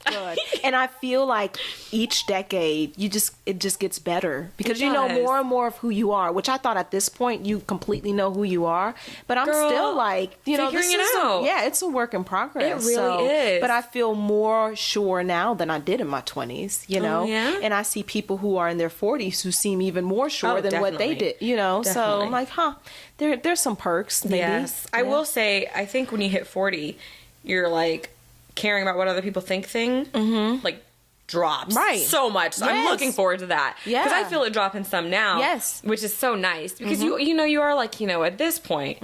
And I feel like each decade, it just gets better because you know more and more of who you are, which I thought at this point you completely know who you are. But I'm still like, figuring it out. It's a work in progress. It really is. But I feel more sure now than I did in my 20s, and I see people who are in their 40s who seem even more sure than what they did, so I'm like, there's some perks maybe. Yes. I will say, I think when you hit 40, you're like caring about what other people think like drops so much. So I'm looking forward to that because I feel it dropping some now, which is so nice because you are like, at this point,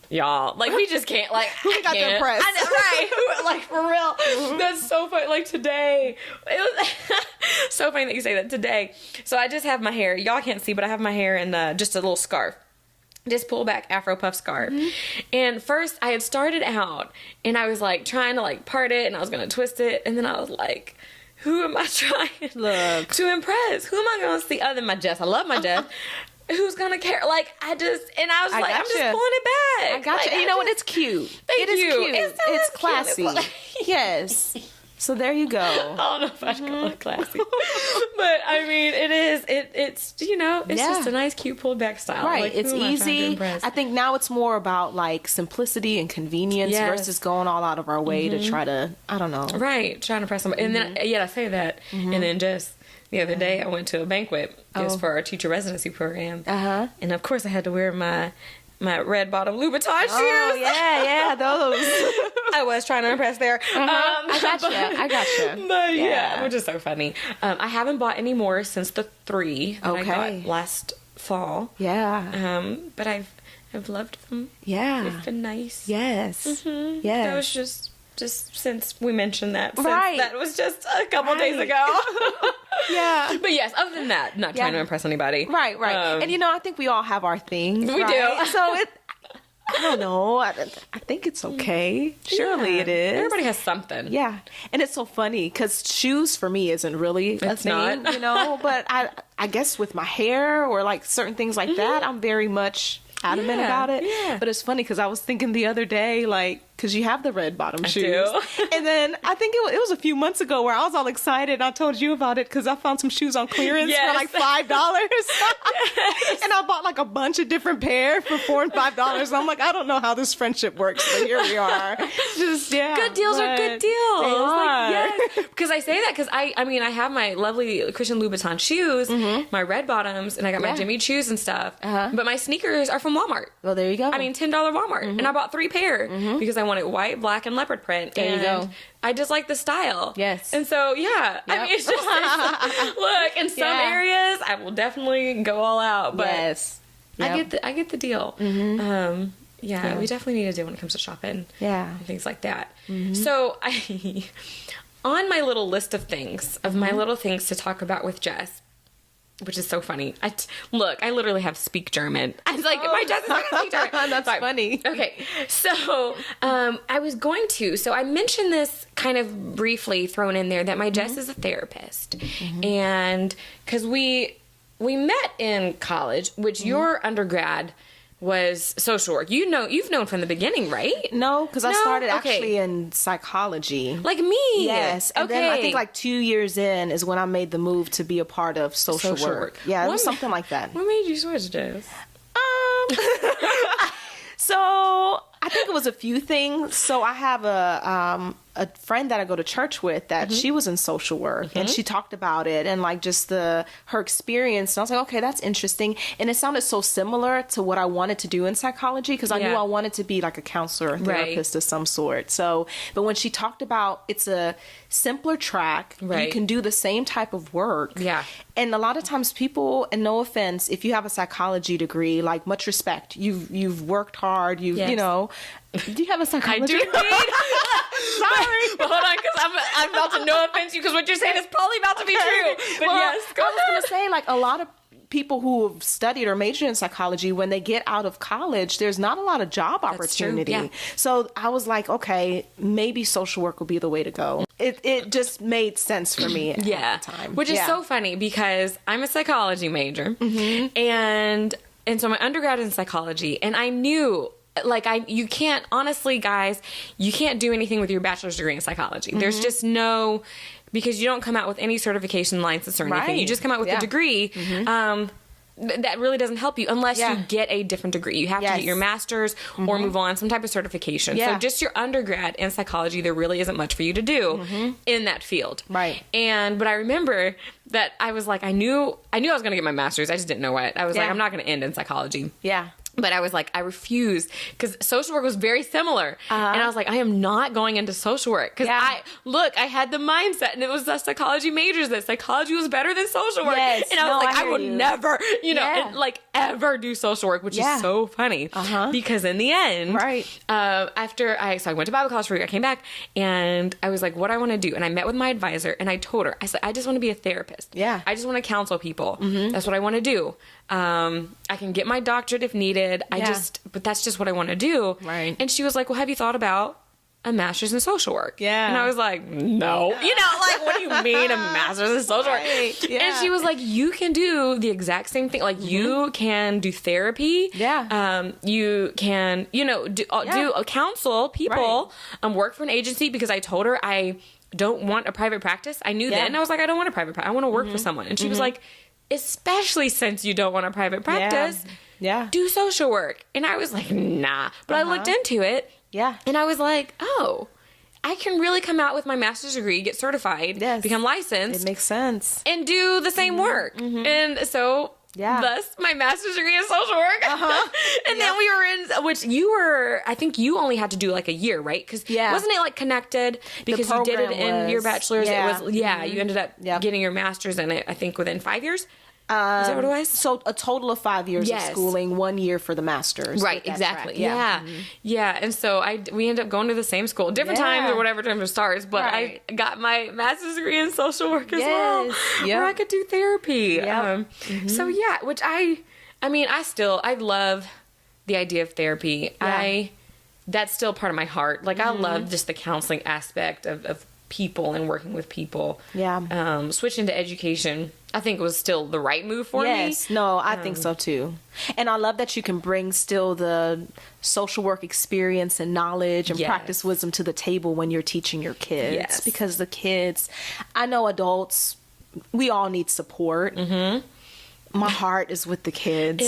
y'all, like, we just can't, like, who got their press? I know, right? Like, for real. That's so funny. Like, today, it was so funny that you say that today. So I just have my hair, y'all can't see, but I have my hair in just a little scarf. This pull back Afro puff scarf. And first I had started out and I was like trying to like part it and I was going to twist it. And then I was like, who am I trying to impress? Who am I going to see other than my Jess? I love my Jess. Who's gonna care? Like, I'm just pulling it back. I got you. You know what? It's cute. Thank you. It's cute. It's classy. Yes. So there you go. I don't know if I'd call it classy. But I mean, it's just a nice, cute pulled back style. Right. Like, It's who am I trying to easy. impress? I think now it's more about like simplicity and convenience versus going all out of our way to try to, I don't know. Right. Trying to impress somebody. And then, I say that. And then just the other day, I went to a banquet. It was for our teacher residency program. And of course, I had to wear my red bottom Louboutin shoes. Oh, yeah, those. I was trying to impress there. I gotcha. But which is so funny. I haven't bought any more since the 3 that I got last fall. Yeah. But I've loved them. Yeah. They've been nice. Yes. Yes. That was just since we mentioned that. Since Right. That was just a couple days ago. Yeah. But yes, other than that, not trying to impress anybody. Right. And I think we all have our things. We do. So I don't know. I think it's okay. Surely it is. Everybody has something. Yeah. And it's so funny because shoes for me isn't really a thing, not. but I guess with my hair or like certain things like that, I'm very much adamant about it. Yeah. But it's funny because I was thinking the other day, like, because you have the red bottom shoes. do. And then I think it was a few months ago where I was all excited. I told you about it because I found some shoes on clearance for like $5. And I bought like a bunch of different pair for $4 and $5. I'm like, I don't know how this friendship works, but here we are. Just, good deals are good deals. They are. Like, because I say that because I mean, I have my lovely Christian Louboutin shoes, my red bottoms, and I got my Jimmy Choos and stuff. But my sneakers are from Walmart. Well, there you go. I mean, $10 Walmart. And I bought 3 pair because I wanted white, black, and leopard print. There you go. I just like the style. Yes. And so, I mean, it's just, look, in some areas, I will definitely go all out. But yes. I get the deal. We definitely need a deal when it comes to shopping. Yeah. And things like that. So, on my little list of things, my little things to talk about with Jess, which is so funny. I literally have speak German. I was like, my Jess is not going to speak German. That's funny. Okay. So, I was going to. So, I mentioned this kind of briefly thrown in there that my Jess is a therapist. And because we met in college, which your undergrad was social work. You've known from the beginning, right? No, because I started actually in psychology. Like me. Yes. And then I think like 2 years in is when I made the move to be a part of social work. Yeah, it was something like that. What made you switch, Jess? So I think it was a few things. So I have a friend that I go to church with that she was in social work and she talked about it and like just her experience. And I was like, okay, that's interesting. And it sounded so similar to what I wanted to do in psychology because I knew I wanted to be like a counselor or therapist of some sort. So, but when she talked about it's a simpler track, you can do the same type of work. Yeah. And a lot of times people, and no offense, if you have a psychology degree, like much respect, you've worked hard, you know. Do you have a psychology? I do indeed. Sorry. But hold on, because I'm about to no offense you, because what you're saying is probably about to be true. But yes, I was going to say, like, a lot of people who have studied or majored in psychology, when they get out of college, there's not a lot of job opportunity. Yeah. So I was like, okay, maybe social work will be the way to go. It just made sense for me at the time. Which is so funny because I'm a psychology major and so my undergrad is in psychology, and I knew you can't, honestly, guys, you can't do anything with your bachelor's degree in psychology. There's just no, because you don't come out with any certification license or anything. You just come out with a degree. That really doesn't help you unless you get a different degree. You have to get your master's or move on, some type of certification. So just your undergrad in psychology, there really isn't much for you to do in that field. Right. But I remember that I was like, I knew I was going to get my master's. I just didn't know what. I was like, I'm not going to end in psychology. Yeah. But I was like, I refused because social work was very similar. And I was like, I am not going into social work. Because I had the mindset, and it was the psychology majors that psychology was better than social work. Yes. And I was like, I will never, ever do social work, which is so funny. Because in the end, after I went to Bible college for a year, I came back, and I was like, what do I want to do? And I met with my advisor, and I told her, I said, I just want to be a therapist. Yeah. I just want to counsel people. That's what I want to do. I can get my doctorate if needed. But that's just what I want to do. Right. And she was like, well, have you thought about a master's in social work? Yeah. And I was like, no. What do you mean a master's in social work? Yeah. And she was like, you can do the exact same thing. Like, you can do therapy. Yeah. You can, do counsel people, work for an agency, because I told her I don't want a private practice. I knew then. I was like, I don't want a private practice. I want to work for someone. And she was like, especially since you don't want a private practice, do social work. And I was like, nah. But I looked into it. Yeah. And I was like, oh, I can really come out with my master's degree, get certified, become licensed. It makes sense. And do the same work. And so, thus, my master's degree in social work. And then we were in, which you were, I think you only had to do like a year, right? Because wasn't it like connected? Because you did it in your bachelor's. It was, you ended up getting your master's in it, I think, within 5 years. Is that what it was? So a total of 5 years of schooling, 1 year for the master's. Right, exactly. Yeah. And so we ended up going to the same school, different times or whatever time it starts, but I got my master's degree in social work as well, where I could do therapy. So which I love the idea of therapy. That's still part of my heart. Like I love just the counseling aspect of people and working with people. Switching to education, I think was still the right move for me. No, I think so too. And I love that you can bring still the social work experience and knowledge and practice wisdom to the table when you're teaching your kids. Because the kids, I know adults, we all need support. My heart is with the kids.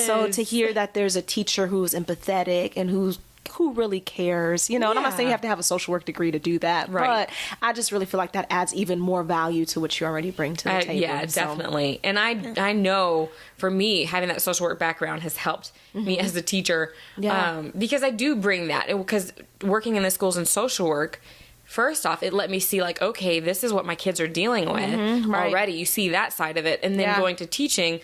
So to hear that there's a teacher who's empathetic and who really cares, and I'm not saying you have to have a social work degree to do that, but I just really feel like that adds even more value to what you already bring to the table. Definitely. And I know for me, having that social work background has helped me as a teacher, because I do bring that, because working in the schools in social work, first off, it let me see like, okay, this is what my kids are dealing with already. You see that side of it. And then going to teaching,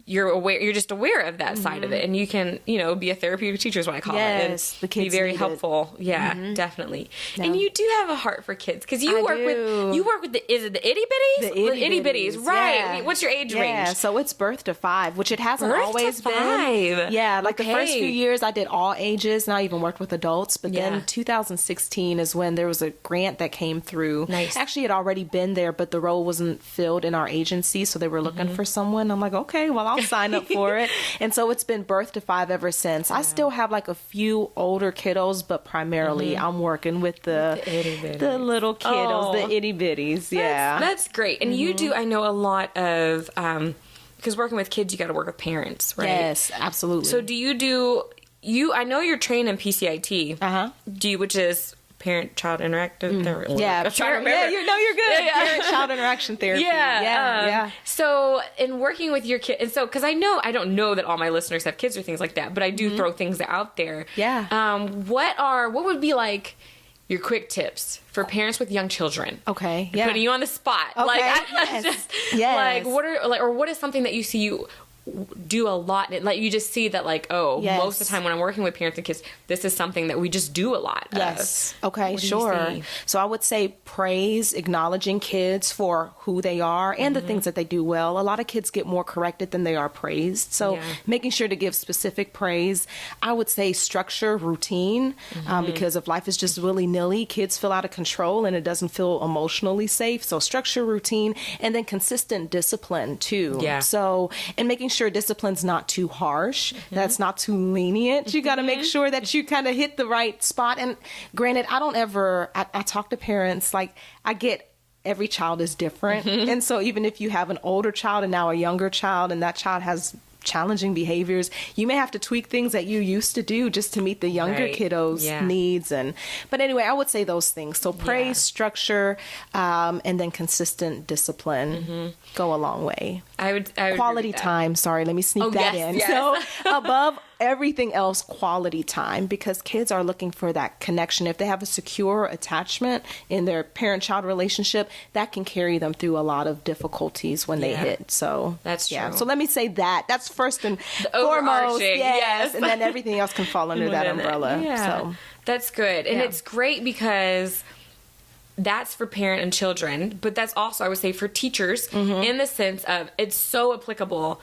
you're just aware of that side of it, and you can, be a therapeutic teacher is what I call it, and the kids be very helpful. Definitely. And you do have a heart for kids, because you work with the itty bitties? The itty bitties, right? What's your age range? So it's birth to 5, which it hasn't always been. Like the first few years I did all ages, and I even worked with adults, but then 2016 is when there was a grant that came through. Actually, it had already been there, but the role wasn't filled in our agency, so they were looking for someone. I'm like, okay, well, I'll sign up for it. And so it's been birth to 5 ever since. I still have like a few older kiddos, but primarily I'm working with the little kiddos, the itty bitties. That's great. And you do, I know, a lot of, because working with kids, you got to work with parents, right? Yes, absolutely. So do I know you're trained in PCIT, which is parent-child interactive therapy. You're good. Parent-child interaction therapy. So, in working with your kid, and so, because I don't know that all my listeners have kids or things like that, but I do throw things out there. What would be like your quick tips for parents with young children? Okay. Putting you on the spot. Okay. Like, what is something that you see you do a lot, like you just see that like, most of the time when I'm working with parents and kids, this is something that we just do a lot of. Okay, sure. So I would say praise, acknowledging kids for who they are and the things that they do well. A lot of kids get more corrected than they are praised, so making sure to give specific praise. I would say structure, routine, because if life is just willy-nilly, kids feel out of control and it doesn't feel emotionally safe. So structure, routine, and then consistent discipline too. So, and making sure discipline's not too harsh, that's not too lenient. You got to make sure that you kind of hit the right spot. And granted, I talk to parents, like I get every child is different. And so even if you have an older child and now a younger child, and that child has challenging behaviors, you may have to tweak things that you used to do just to meet the younger kiddos' needs. But anyway, I would say those things. So praise, structure, and then consistent discipline go a long way. I would quality time. Sorry, let me sneak that in. So above everything else, quality time, because kids are looking for that connection. If they have a secure attachment in their parent-child relationship, that can carry them through a lot of difficulties when they hit. So that's true. So let me say that's first and foremost. Yes. And then everything else can fall under that umbrella. So that's good. And it's great because that's for parent and children, but that's also, I would say, for teachers in the sense of it's so applicable.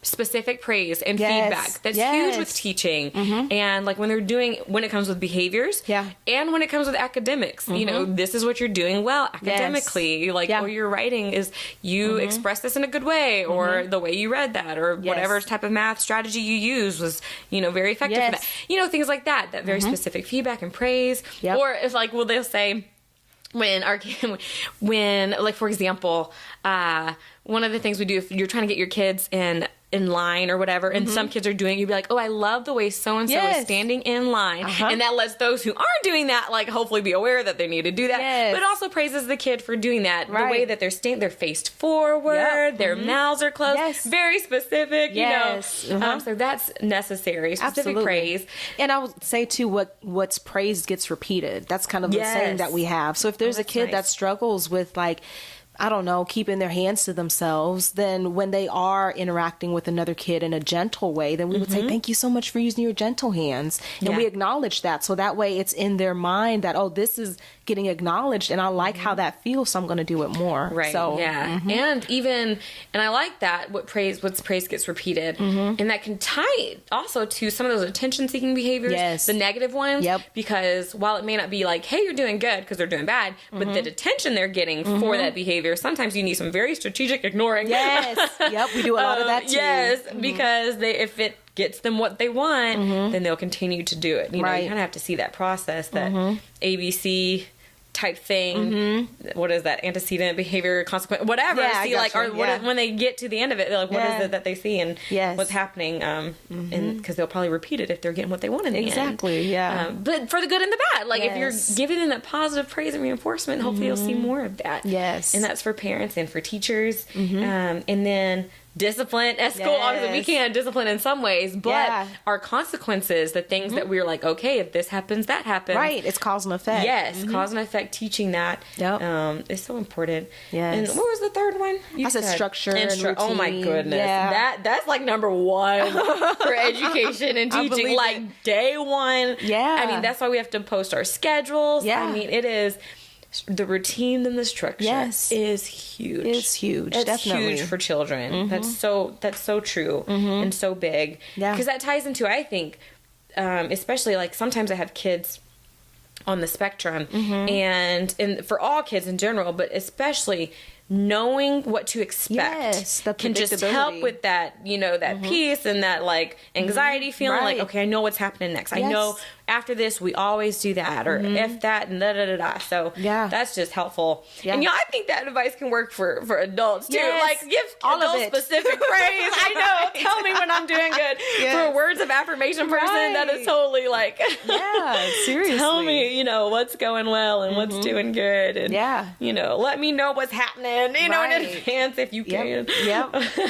Specific praise and feedback. That's huge with teaching. And like when it comes with behaviors and when it comes with academics, this is what you're doing well academically. Or your writing is, you express this in a good way, or the way you read that, or whatever type of math strategy you use was, very effective for that. Things like that very specific feedback and praise. Or it's like, they'll say, when like, for example, one of the things we do if you're trying to get your kids in line or whatever, and some kids are doing it, you'd be like, oh, I love the way so-and-so is standing in line. And that lets those who aren't doing that, like, hopefully be aware that they need to do that. But it also praises the kid for doing that. The way that they're faced forward, their mouths are closed. Very specific, you know. So that's necessary. Specific praise. And I would say, too, what's praised gets repeated. That's kind of the saying that we have. So if there's a kid that struggles with, like, I don't know, keeping their hands to themselves, then when they are interacting with another kid in a gentle way, then we would say, thank you so much for using your gentle hands. And we acknowledge that. So that way it's in their mind that, oh, this is getting acknowledged and I like how that feels, so I'm going to do it more. Right. So, and I like that what's praised gets repeated. And that can tie also to some of those attention-seeking behaviors, the negative ones, because while it may not be like, hey, you're doing good because they're doing bad, but the attention they're getting for that behavior, sometimes you need some very strategic ignoring. We do a lot of that too. Because if it gets them what they want, then they'll continue to do it. You know, you kind of have to see that process, that ABC type thing. What is that? Antecedent behavior, consequent, whatever. See, like, when they get to the end of it, they're like, what is it that they see and what's happening? And because they'll probably repeat it if they're getting what they want in the end. But for the good and the bad, like if you're giving them that positive praise and reinforcement, hopefully you'll see more of that. And that's for parents and for teachers. And then discipline at school. Obviously, we can discipline in some ways, but our consequences, the things that we're like, okay, if this happens, that happens. It's cause and effect. Cause and effect. Teaching that is so important. And what was the third one? I said structure and routine. Oh my goodness, that's like number one for education and teaching. Like day one. I mean, that's why we have to post our schedules. I mean, it is. The routine and the structure is huge. It's huge. It's definitely huge for children. That's so true and so big. Because that ties into, I think, especially like sometimes I have kids on the spectrum, and for all kids in general, but especially knowing what to expect can just help with that, you know, that peace and that like anxiety feeling, like, okay, I know what's happening next. I know after this we always do that, or if that and da. So that's just helpful. And I think that advice can work for adults too. Like give adults specific praise. I know. Tell me when I'm doing good. For a words of affirmation person, that is totally like seriously. Tell me, you know, what's going well and what's doing good, and you know, let me know what's happening, you know, in advance if you can.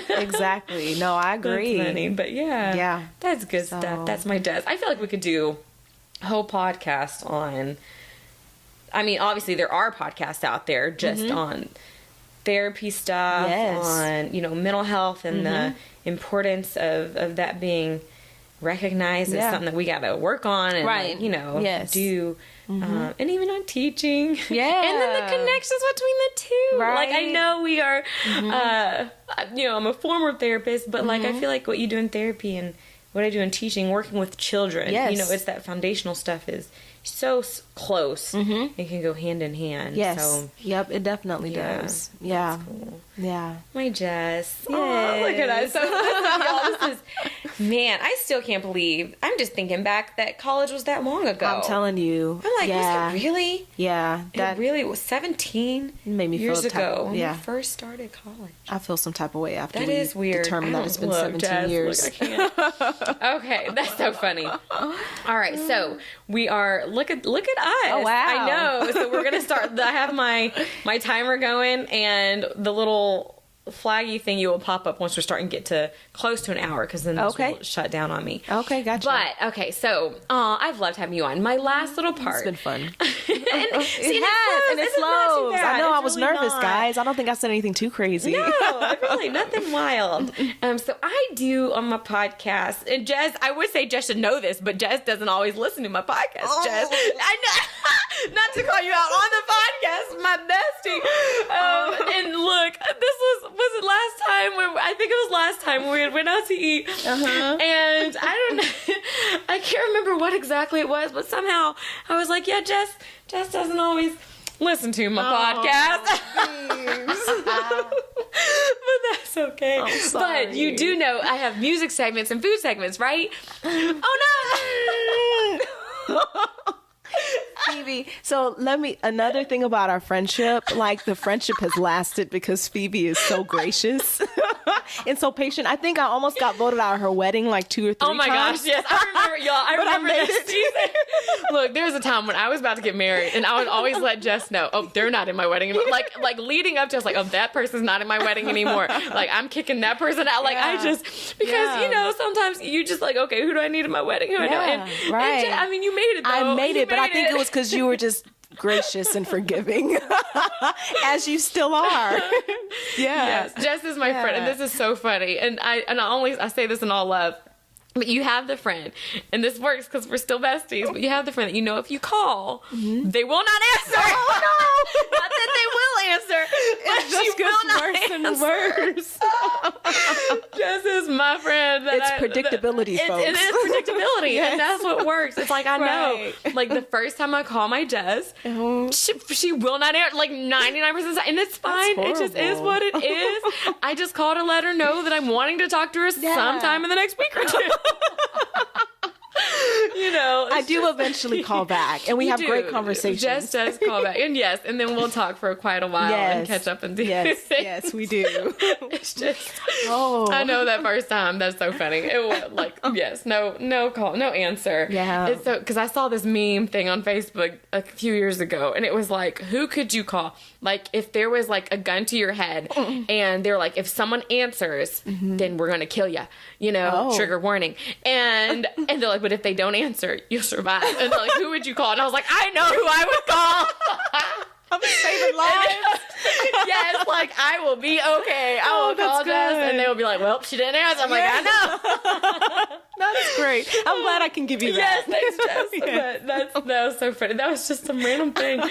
Exactly. No, I agree. That's funny, but that's good stuff. That's my Jess. I feel like we could do a whole podcast on, I mean, obviously there are podcasts out there just on therapy stuff, on, you know, mental health and the importance of that being recognized as something that we got to work on and, like, you know, do. And even on teaching. And then the connections between the two. Like, I know we are, you know, I'm a former therapist, but like, I feel like what you do in therapy and what I do in teaching, working with children, you know, it's that foundational stuff is so close. It can go hand in hand. So, it definitely does. That's cool. My Jess. Yay. Oh, look at us. Y'all, this is, man, I still can't believe, I'm just thinking back that college was that long ago. I'm telling you. I'm like, was it really? That it really was 17 made me years feel ago when we first started college. I feel some type of way after that we is weird. determined that it's been 17 years. Look, I can't. Okay, that's so funny. All right, so we are, look at us. Oh, wow. I know. So we're going to start, I have my timer going, and the little flaggy thing you will pop up once we're starting to get to close to an hour, because then this will shut down on me. Okay, gotcha. But, okay, so I've loved having you on. My last little part. It's been fun. and it flows. I know, I was really nervous, guys. I don't think I said anything too crazy. No, really, nothing wild. So I do on my podcast, and Jess, I would say Jess should know this, but Jess doesn't always listen to my podcast, Jess. I know, not to call you out on the podcast, my bestie. And look, this was it last time? I think it was last time we went out to eat. And I don't know, I can't remember what exactly it was, but somehow I was like, yeah, Jess doesn't always listen to my podcast. But that's okay. I'm sorry. But you do know I have music segments and food segments, right? Oh no! Phoebe. So another thing about our friendship, like the friendship has lasted because Phoebe is so gracious and so patient. I think I almost got voted out of her wedding like 2 or 3 times. Oh my gosh, yes. I remember, y'all. I remember this season. Look, there was a time when I was about to get married and I would always let Jess know, oh, they're not in my wedding anymore. Like leading up to us, like, oh, that person's not in my wedding anymore. Like, I'm kicking that person out. Like, because, sometimes you just like, okay, who do I need in my wedding? Who I know? And, right. I mean, you made it, though. I made it, but I think it was because you were just gracious and forgiving, as you still are. Yes, Jess is my friend, and this is so funny. And I say this in all love. But you have the friend, and this works because we're still besties, but you have the friend that you know if you call, they will not answer. Oh, no. Not that they will answer, but It just gets worse and worse. Jess is my friend. It's predictability, folks. It is predictability, and that's what works. It's like, I know. Like, the first time I call my Jess, she will not answer, like 99% of the time, and it's fine. It just is what it is. I just called to let her know that I'm wanting to talk to her sometime in the next week or two. I do eventually call back, and we have great conversations. Jess does call back, and and then we'll talk for quite a while and catch up and do yes, we do. It's just, I know that first time, that's so funny. It was like, no call, no answer. Yeah. It's so, because I saw this meme thing on Facebook a few years ago, and it was like, who could you call? Like, if there was like a gun to your head, and they're like, if someone answers, then we're gonna kill you. Trigger warning. And they're like, but if they don't answer, you'll survive. And they're like, who would you call? And I was like, I know who I would call. I'm saving lives. Yes, like, I will be okay. I will call Jess, and they will be like, well, she didn't answer. I'm like, I know. That's great. I'm glad I can give you that. Yes, thanks, Jess. But that was so funny. That was just some random thing.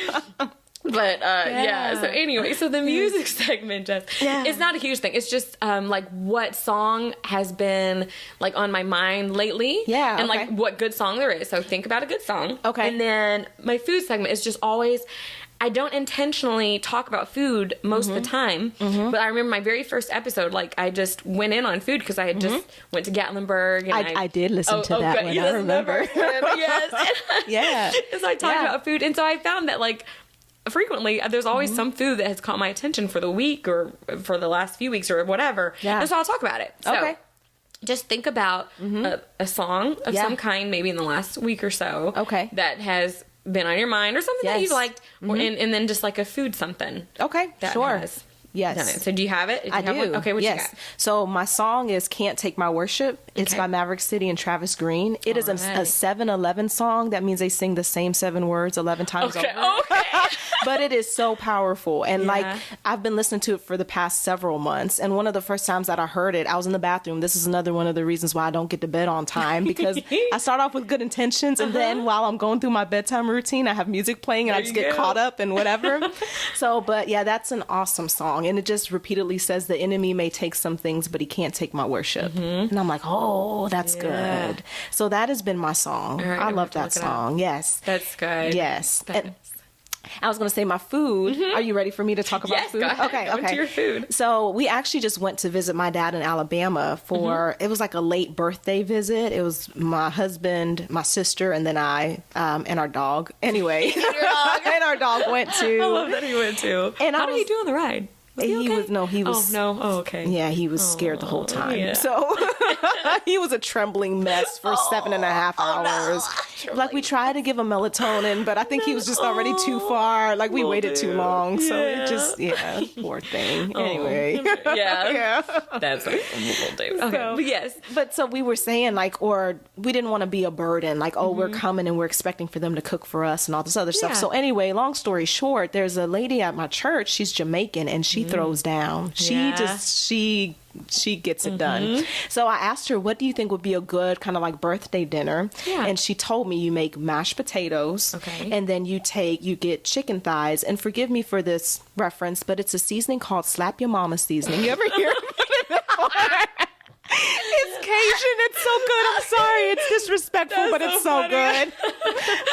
But so anyway, so the music segment, Jess, it's not a huge thing. It's just like what song has been like on my mind lately, and like what good song there is. So think about a good song, and then my food segment is just always, I don't intentionally talk about food most of the time, but I remember my very first episode, like, I just went in on food because I had just went to Gatlinburg. And I did listen to that one. I remember. Yes. So I talked about food, and so I found that, like, frequently there's always some food that has caught my attention for the week or for the last few weeks or whatever, and so I'll talk about it. So just think about a song of some kind, maybe in the last week or so, that has been on your mind, or something that you've liked, and then just like a food something. That has Yes. done it. So do you have it? I do. Okay, what you got? So my song is Can't Take My Worship. It's by Maverick City and Travis Green. It is a 7-11 song. That means they sing the same 7 words 11 times over. But it is so powerful. And like, I've been listening to it for the past several months. And one of the first times that I heard it, I was in the bathroom. This is another one of the reasons why I don't get to bed on time, because I start off with good intentions, and then while I'm going through my bedtime routine, I have music playing and I just get caught up and whatever. But yeah, that's an awesome song. And it just repeatedly says the enemy may take some things, but he can't take my worship. And I'm like, oh, that's good. So that has been my song. Right, I love that song. Yes. That's good. Yes. I was going to say my food. Are you ready for me to talk about food? Go ahead. Okay. Go into your food. So we actually just went to visit my dad in Alabama for, it was like a late birthday visit. It was my husband, my sister, and then I, and our dog. Anyway. Your dog. And our dog went to. I love that he went to. And how did he do on the ride? He was okay. Yeah, he was scared the whole time. Yeah. So he was a trembling mess for 7.5 hours. Like, we tried to give him melatonin, but I think he was just already too far. Like, we waited too long. So it just, poor thing. Anyway. That's a little dude. Okay. But yes. But so we were saying, like, or we didn't want to be a burden. Like, we're coming and we're expecting for them to cook for us and all this other stuff. So anyway, long story short, there's a lady at my church. She's Jamaican, and she throws down. She gets it done. So I asked her, what do you think would be a good kind of like birthday dinner? And she told me you make mashed potatoes, and then you get chicken thighs, and forgive me for this reference, but it's a seasoning called Slap Your Mama seasoning. You ever hear of it? It's Cajun. It's so good. I'm sorry. It's disrespectful, but it's so good.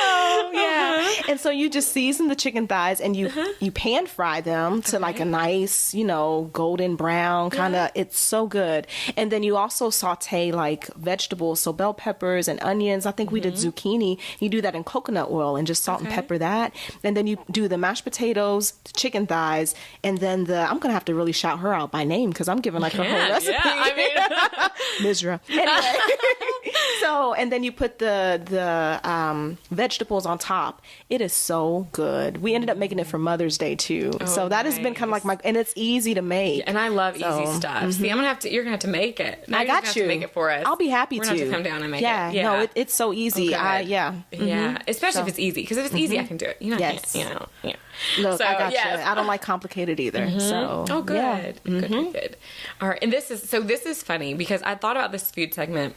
Oh, yeah. And so you just season the chicken thighs and you pan fry them to like a nice, golden brown kind of. It's so good. And then you also saute like vegetables, so bell peppers and onions. I think we did zucchini. You do that in coconut oil and just salt and pepper that. And then you do the mashed potatoes, chicken thighs, and then I'm going to have to really shout her out by name because I'm giving like her whole recipe. Yeah, I mean. Misra. Anyway. So, and then you put the vegetables on top. It is so good. We ended up making it for Mother's Day too. So that has been kind of like and it's easy to make. And I love easy stuff. See, you're going to have to make it. Now I got you. To make it for us. I'll be happy We're to. We're going to have to come down and make it. Yeah. No, it's so easy. Yeah. Especially if it's easy. Because if it's easy, I can do it. Yes. Yeah. Look, so, I got you. yes. I don't like complicated either. So, good. Yeah. Good. All right. And this is funny because I thought about this food segment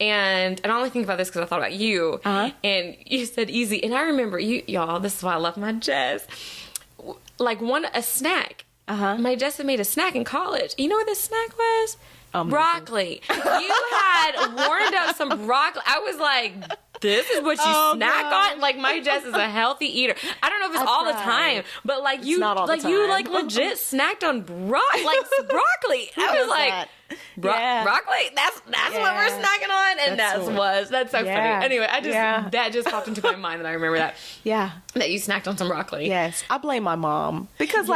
and I only think about this because I thought about you and you said easy. And I remember y'all, this is why I love my Jess. Like a snack. My Jess had made a snack in college. You know what this snack was? Broccoli. You had warmed up some broccoli. I was like, this is what you snack on? Like, my Jess is a healthy eater. I don't know if it's all the time, but like you legit snacked on broccoli. I was like, broccoli? That's what we're snacking on? And that's so funny. Anyway, that just popped into my mind that I remember that. Yeah. That you snacked on some broccoli. Yes. I blame my mom. Because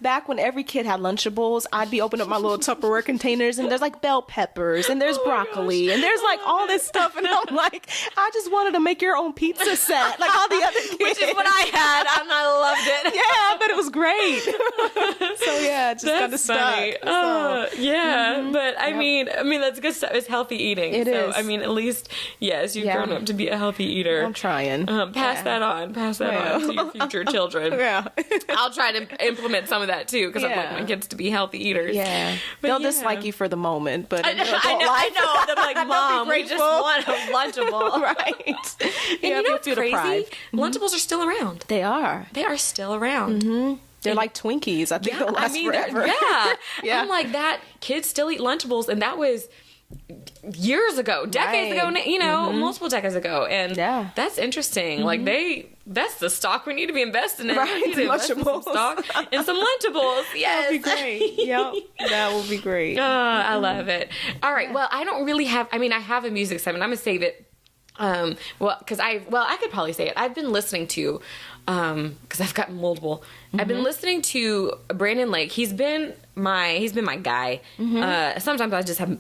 back when every kid had Lunchables, I'd be opening up my little Tupperware containers and there's like bell peppers and there's broccoli and there's like all this stuff and I'm like, I just wanted to make your own pizza set like all the other kids. Which is what I had and I loved it. Yeah, I bet it was great. So yeah, just kind of funny. But I mean that's good stuff. It's healthy eating. It is. I mean, at least you've grown up to be a healthy eater. I'm trying. Pass that on to your future children. I'll try to implement some of that too because I want my kids to be healthy eaters. Yeah, but they'll dislike you for the moment, but I know. They're like, Mom, we just want a Lunchable. Right. And you know what's crazy? Lunchables are still around. They are. They are still around. They're like Twinkies. I think they'll last forever. Yeah. I'm like, that kids still eat Lunchables, and that was years ago, decades ago, multiple decades ago. And that's interesting. Like that's the stock we need to be investing in. Right, Lunchables. Stock and some Lunchables. Yes. That would be great. Yep. That would be great. I love it. All right. Well, I don't really have, I have a music segment. I'm going to save it. Because I could probably say it. I've been listening to, because I've got multiple. I've been listening to Brandon Lake. He's been my guy. Sometimes I just have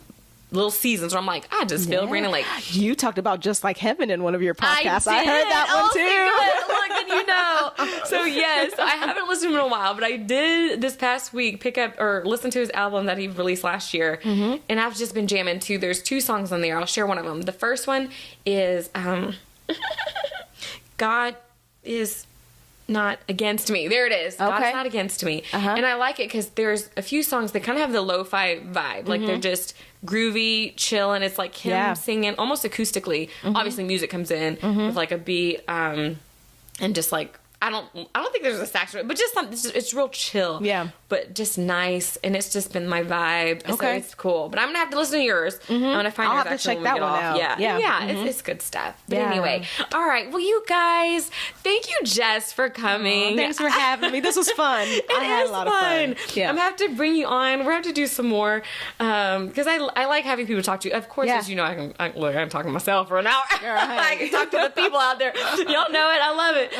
little seasons where I'm like, I just feel Brandon Lake. You talked about Just Like Heaven in one of your podcasts. I heard that one too. Look, then you know. So yes, I haven't listened to him in a while, but I did this past week pick up or listen to his album that he released last year, and I've just been jamming too. There's 2 songs on there. I'll share one of them. The first one is God is not against me. There it is. Okay. God's not against me. And I like it because there's a few songs that kind of have the lo-fi vibe. Like they're just groovy, chill, and it's like him singing almost acoustically. Obviously music comes in with like a beat and just like I don't think there's a saxophone, but just it's real chill. Yeah. But just nice, and it's just been my vibe. Okay. So it's cool. But I'm gonna have to listen to yours. I'm gonna find yours actually when we get off. Yeah. It's good stuff. But anyway, all right. Well, you guys, thank you, Jess, for coming. Thanks for having me. This was fun. I had a lot of fun. Yeah. I'm gonna have to bring you on. We're gonna have to do some more because I like having people to talk to. Of course, as you know, I'm talking to myself for an hour. I can talk to the people out there. Y'all know it. I love it.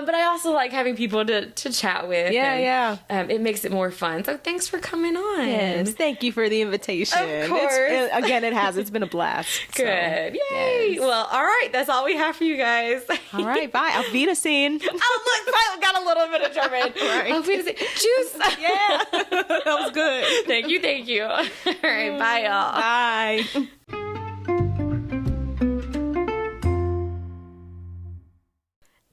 But I also like having people to chat with. It makes it more fun. So thanks for coming on. Yes, thank you for the invitation. Of course. It's been a blast. Good. Yay. Yes. Well, all right. That's all we have for you guys. All right. Bye. Auf Wiedersehen. Oh, look. I got a little bit of German. Right. Auf Wiedersehen. Juice. Yeah. That was good. Thank you. All right. Bye, y'all. Bye.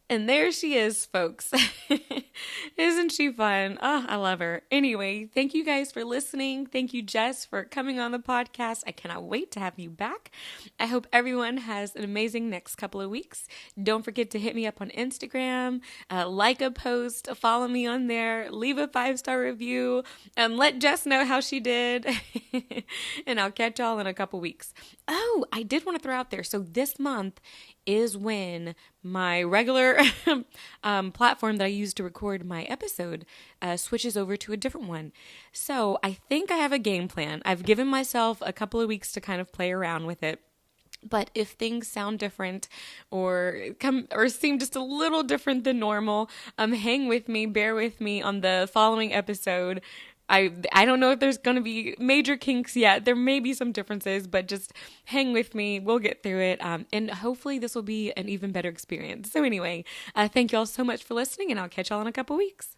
And there she is, folks. Isn't she fun? Oh, I love her. Anyway, thank you guys for listening. Thank you, Jess, for coming on the podcast. I cannot wait to have you back. I hope everyone has an amazing next couple of weeks. Don't forget to hit me up on Instagram, like a post, follow me on there, leave a 5-star review, and let Jess know how she did. And I'll catch y'all in a couple weeks. Oh, I did want to throw out there. So this month is when my regular platform that I use to record my episode switches over to a different one. So I think I have a game plan. I've given myself a couple of weeks to kind of play around with it. But if things sound different or seem just a little different than normal, hang with me, bear with me on the following episode. I don't know if there's going to be major kinks yet. There may be some differences, but just hang with me. We'll get through it. And hopefully this will be an even better experience. So anyway, thank you all so much for listening, and I'll catch y'all in a couple weeks.